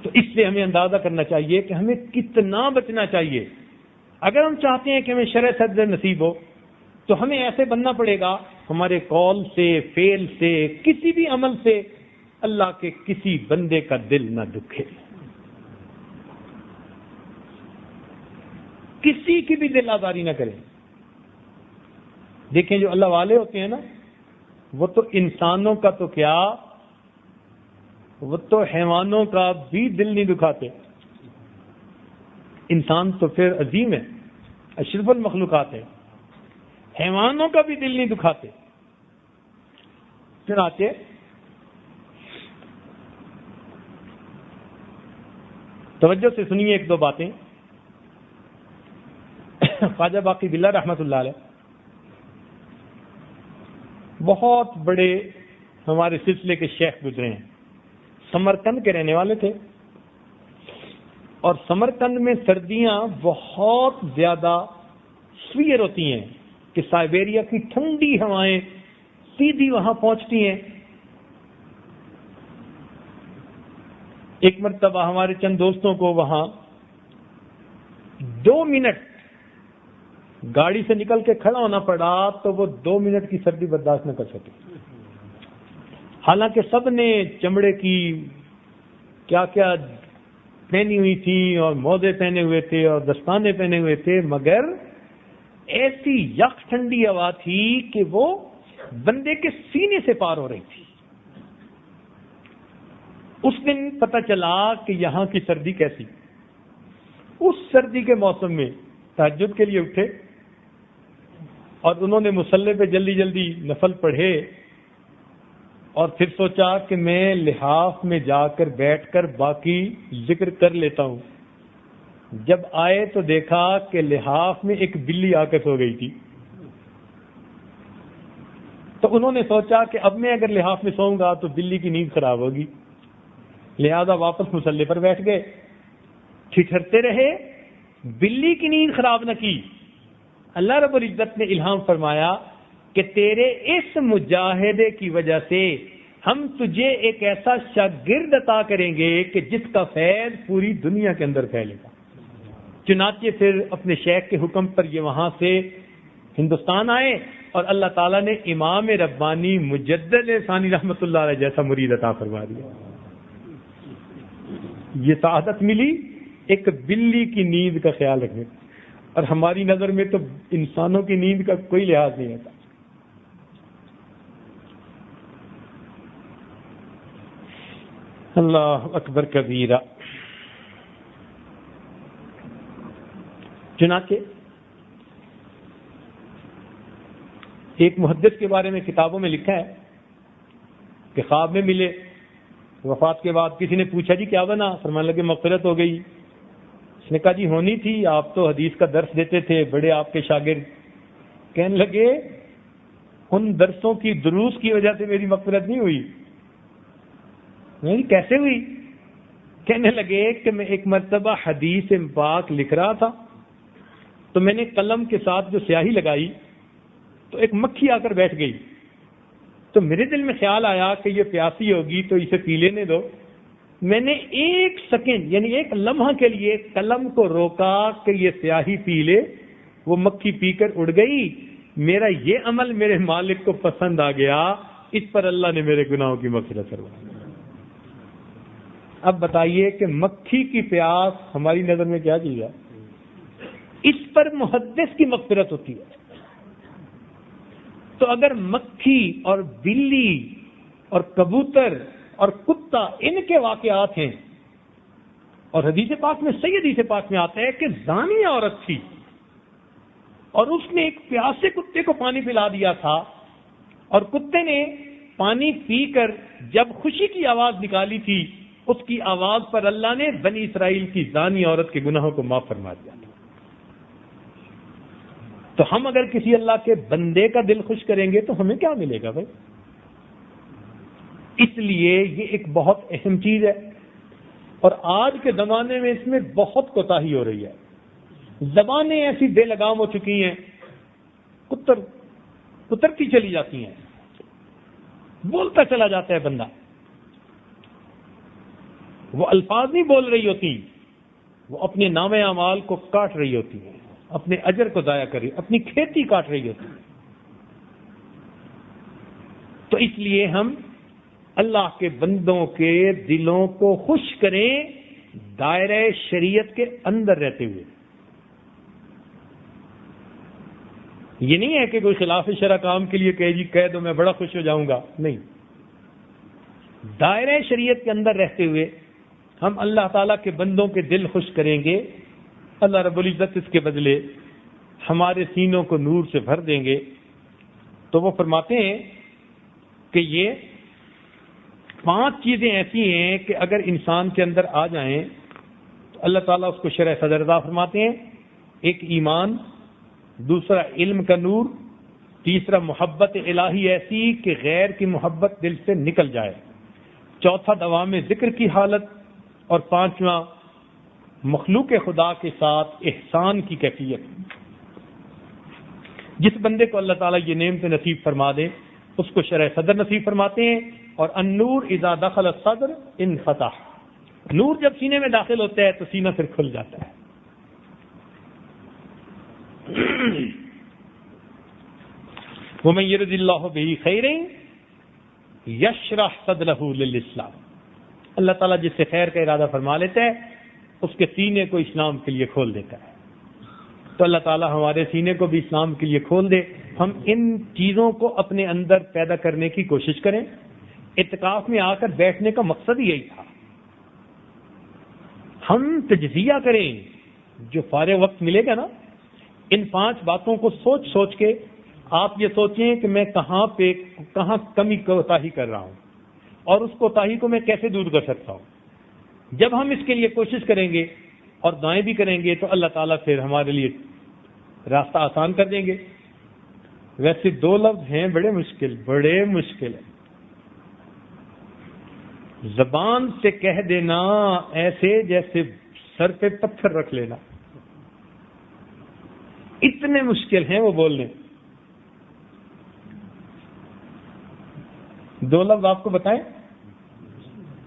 تو اس سے ہمیں اندازہ کرنا چاہیے کہ ہمیں کتنا بچنا چاہیے. اگر ہم چاہتے ہیں کہ ہمیں شرع صدر نصیب ہو تو ہمیں ایسے بننا پڑے گا ہمارے قول سے، فعل سے، کسی بھی عمل سے اللہ کے کسی بندے کا دل نہ دکھے، کسی کی بھی دل آزاری نہ کریں. دیکھیں جو اللہ والے ہوتے ہیں نا، وہ تو انسانوں کا تو کیا، وہ تو حیوانوں کا بھی دل نہیں دکھاتے. انسان تو پھر عظیم ہے، اشرف المخلوقات ہے، حیوانوں کا بھی دل نہیں دکھاتے. چنانچہ توجہ سے سنیے ایک دو باتیں. خواجہ باقی باللہ رحمۃ اللہ علیہ بہت بڑے ہمارے سلسلے کے شیخ گزرے ہیں. سمرقند کے رہنے والے تھے اور سمرقند میں سردیاں بہت زیادہ سویر ہوتی ہیں کہ سائبیریا کی ٹھنڈی ہوائیں سیدھی وہاں پہنچتی ہیں. ایک مرتبہ ہمارے چند دوستوں کو وہاں 2 منٹ گاڑی سے نکل کے کھڑا ہونا پڑا تو وہ 2 منٹ کی سردی برداشت نہ کر سکے، حالانکہ سب نے چمڑے کی کیا کیا پہنی ہوئی تھی اور موزے پہنے ہوئے تھے اور دستانے پہنے ہوئے تھے، مگر ایسی یخ ٹھنڈی ہوا تھی کہ وہ بندے کے سینے سے پار ہو رہی تھی۔ اس دن پتہ چلا کہ یہاں کی سردی کیسی۔ اس سردی کے موسم میں تہجد کے لیے اٹھے اور انہوں نے مصلی پہ جلدی جلدی نفل پڑھے اور پھر سوچا کہ میں لحاف میں جا کر بیٹھ کر باقی ذکر کر لیتا ہوں۔ جب آئے تو دیکھا کہ لحاف میں ایک بلی آ کے سو گئی تھی، تو انہوں نے سوچا کہ اب میں اگر لحاف میں سوؤں گا تو بلی کی نیند خراب ہوگی، لہذا واپس مصلی پر بیٹھ گئے، ٹھٹھرتے رہے، بلی کی نیند خراب نہ کی۔ اللہ رب العزت نے الہام فرمایا کہ تیرے اس مجاہدے کی وجہ سے ہم تجھے ایک ایسا شاگرد عطا کریں گے کہ جس کا فیض پوری دنیا کے اندر پھیلے گا۔ چنانچہ پھر اپنے شیخ کے حکم پر یہ وہاں سے ہندوستان آئے اور اللہ تعالیٰ نے امام ربانی مجدد ثانی رحمۃ اللہ علیہ جیسا مرید عطا فرما دیا۔ یہ سعادت ملی ایک بلی کی نیند کا خیال رکھنے، اور ہماری نظر میں تو انسانوں کی نیند کا کوئی لحاظ نہیں ہوتا۔ اللہ اکبر کبیرہ۔ چنانچہ ایک محدث کے بارے میں کتابوں میں لکھا ہے کہ خواب میں ملے، وفات کے بعد کسی نے پوچھا جی کیا بنا؟ فرمانے لگے مغفرت ہو گئی۔ اس نے کہا جی ہونی تھی، آپ تو حدیث کا درس دیتے تھے، بڑے آپ کے شاگرد۔ کہنے لگے ان درسوں کی دروس کی وجہ سے میری مغفرت نہیں ہوئی۔ نہیں کیسے ہوئی؟ کہنے لگے کہ میں ایک مرتبہ حدیث پاک لکھ رہا تھا تو میں نے قلم کے ساتھ جو سیاہی لگائی تو ایک مکھی آ کر بیٹھ گئی، تو میرے دل میں خیال آیا کہ یہ پیاسی ہوگی تو اسے پی لینے دو۔ میں نے 1 سیکنڈ یعنی 1 لمحہ کے لیے قلم کو روکا کہ یہ سیاہی پی لے، وہ مکھی پی کر اڑ گئی۔ میرا یہ عمل میرے مالک کو پسند آ گیا، اس پر اللہ نے میرے گناہوں کی مغفرت فرمائی۔ اب بتائیے کہ مکھی کی پیاس ہماری نظر میں کیا چیز ہے؟ اس پر محدث کی مغفرت ہوتی ہے۔ تو اگر مکھی اور بلی اور کبوتر اور کتا ان کے واقعات ہیں، اور حدیث پاک میں صحیح حدیث پاک میں آتا ہے کہ زانی عورت تھی اور اس نے ایک پیاسے کتے کو پانی پلا دیا تھا، اور کتے نے پانی پی کر جب خوشی کی آواز نکالی تھی، اس کی آواز پر اللہ نے بنی اسرائیل کی زانی عورت کے گناہوں کو معاف فرما دیا تھا۔ تو ہم اگر کسی اللہ کے بندے کا دل خوش کریں گے تو ہمیں کیا ملے گا بھائی؟ اس لیے یہ ایک بہت اہم چیز ہے، اور آج کے زمانے میں اس میں بہت کوتاہی ہو رہی ہے۔ زبانیں ایسی بے لگام ہو چکی ہیں، کترتی چلی جاتی ہیں، بولتا چلا جاتا ہے بندہ، وہ الفاظ نہیں بول رہی ہوتی، وہ اپنے نام اعمال کو کاٹ رہی ہوتی ہے، اپنے اجر کو ضائع کر رہی، اپنی کھیتی کاٹ رہی ہوتی ہے۔ تو اس لیے ہم اللہ کے بندوں کے دلوں کو خوش کریں دائرہ شریعت کے اندر رہتے ہوئے۔ یہ نہیں ہے کہ کوئی خلاف شرع کام کے لیے کہے جی کہہ دو میں بڑا خوش ہو جاؤں گا، نہیں، دائرہ شریعت کے اندر رہتے ہوئے ہم اللہ تعالیٰ کے بندوں کے دل خوش کریں گے، اللہ رب العزت اس کے بدلے ہمارے سینوں کو نور سے بھر دیں گے۔ تو وہ فرماتے ہیں کہ یہ 5 چیزیں ایسی ہیں کہ اگر انسان کے اندر آ جائیں تو اللہ تعالیٰ اس کو شرح صدر عطا فرماتے ہیں۔ ایک ایمان، دوسرا علم کا نور، تیسرا محبت الہی ایسی کہ غیر کی محبت دل سے نکل جائے، چوتھا دوام ذکر کی حالت، اور 5واں مخلوق خدا کے ساتھ احسان کی کیفیت۔ جس بندے کو اللہ تعالیٰ یہ نعمت نصیب فرما دے اس کو شرح صدر نصیب فرماتے ہیں، اور النور اذا دخل الصدر انفتح، نور جب سینے میں داخل ہوتا ہے تو سینہ پھر کھل جاتا ہے۔ وَمَن يُرِدِ اللَّهُ بِهِ خَيْرًا يَشْرَحْ صَدْرَهُ لِلْإِسْلَامِ، اللہ تعالیٰ جس سے خیر کا ارادہ فرما لیتا ہے اس کے سینے کو اسلام کے لیے کھول دیتا ہے۔ تو اللہ تعالیٰ ہمارے سینے کو بھی اسلام کے لیے کھول دے۔ ہم ان چیزوں کو اپنے اندر پیدا کرنے کی کوشش کریں۔ اعتکاف میں آ کر بیٹھنے کا مقصد یہی تھا، ہم تجزیہ کریں، جو فارغ وقت ملے گا نا، ان 5 باتوں کو سوچ سوچ کے آپ یہ سوچیں کہ میں کہاں کمی کوتاہی کر رہا ہوں اور اس کوتاہی کو میں کیسے دور کر سکتا ہوں۔ جب ہم اس کے لیے کوشش کریں گے اور دعائیں بھی کریں گے تو اللہ تعالیٰ پھر ہمارے لیے راستہ آسان کر دیں گے۔ ویسے 2 لفظ ہیں بڑے مشکل ہیں۔ زبان سے کہہ دینا ایسے جیسے سر پہ پتھر رکھ لینا، اتنے مشکل ہیں وہ بولنے۔ 2 لفظ آپ کو بتائیں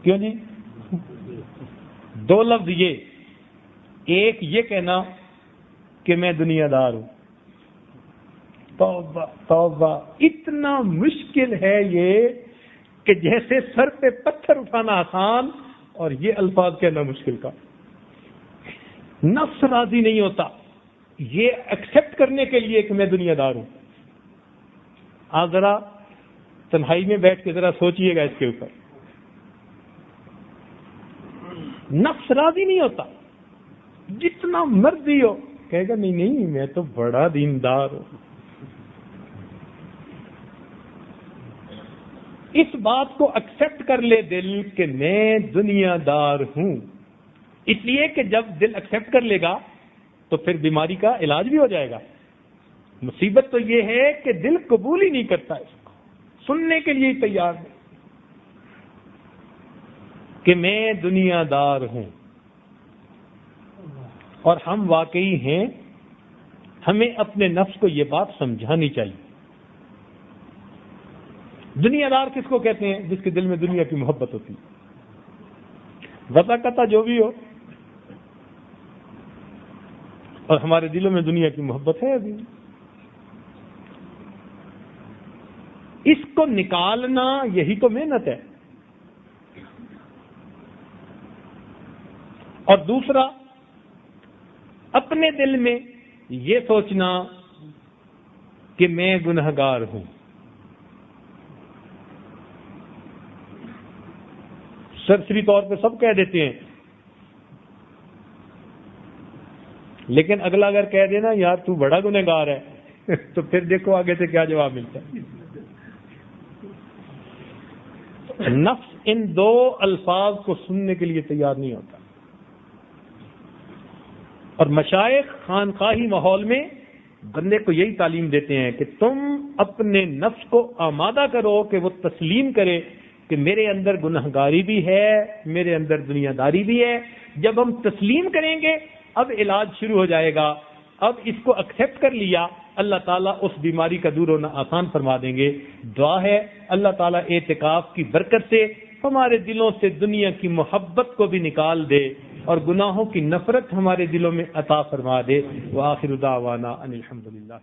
کیوں جی؟ 2 لفظ ایک یہ کہنا کہ میں دنیا دار ہوں، توبہ توبہ، اتنا مشکل ہے یہ کہ جیسے سر پہ پتھر اٹھانا آسان اور یہ الفاظ کہنا مشکل کا۔ نفس راضی نہیں ہوتا یہ ایکسپٹ کرنے کے لیے کہ میں دنیا دار ہوں۔ آپ ذرا تنہائی میں بیٹھ کے ذرا سوچئے گا اس کے اوپر، نفس راضی نہیں ہوتا، جتنا مرضی ہو کہے گا نہیں میں تو بڑا دیندار ہوں۔ اس بات کو ایکسپٹ کر لے دل کہ میں دنیا دار ہوں، اس لیے کہ جب دل ایکسپٹ کر لے گا تو پھر بیماری کا علاج بھی ہو جائے گا۔ مصیبت تو یہ ہے کہ دل قبول ہی نہیں کرتا، اس کو سننے کے لیے تیار نہیں کہ میں دنیا دار ہوں۔ اور ہم واقعی ہیں، ہمیں اپنے نفس کو یہ بات سمجھانی چاہیے۔ دنیا دار کس کو کہتے ہیں؟ جس کے دل میں دنیا کی محبت ہوتی ہے، وضع قطع جو بھی ہو، اور ہمارے دلوں میں دنیا کی محبت ہے ابھی۔ اس کو نکالنا یہی تو محنت ہے۔ اور دوسرا، اپنے دل میں یہ سوچنا کہ میں گنہگار ہوں۔ سرسری طور پہ سب کہہ دیتے ہیں، لیکن اگلا اگر کہہ دینا یار تو بڑا گنہگار ہے تو پھر دیکھو آگے سے کیا جواب ملتا ہے۔ نفس ان 2 الفاظ کو سننے کے لیے تیار نہیں ہوتا، اور مشائخ خانقاہی ماحول میں بندے کو یہی تعلیم دیتے ہیں کہ تم اپنے نفس کو آمادہ کرو کہ وہ تسلیم کرے کہ میرے اندر گنہگاری بھی ہے، میرے اندر دنیا داری بھی ہے۔ جب ہم تسلیم کریں گے اب علاج شروع ہو جائے گا۔ اب اس کو ایکسپٹ کر لیا، اللہ تعالیٰ اس بیماری کا دور ہونا آسان فرما دیں گے۔ دعا ہے اللہ تعالیٰ اعتکاف کی برکت سے ہمارے دلوں سے دنیا کی محبت کو بھی نکال دے اور گناہوں کی نفرت ہمارے دلوں میں عطا فرما دے۔ وآخر دعوانا ان الحمدللہ۔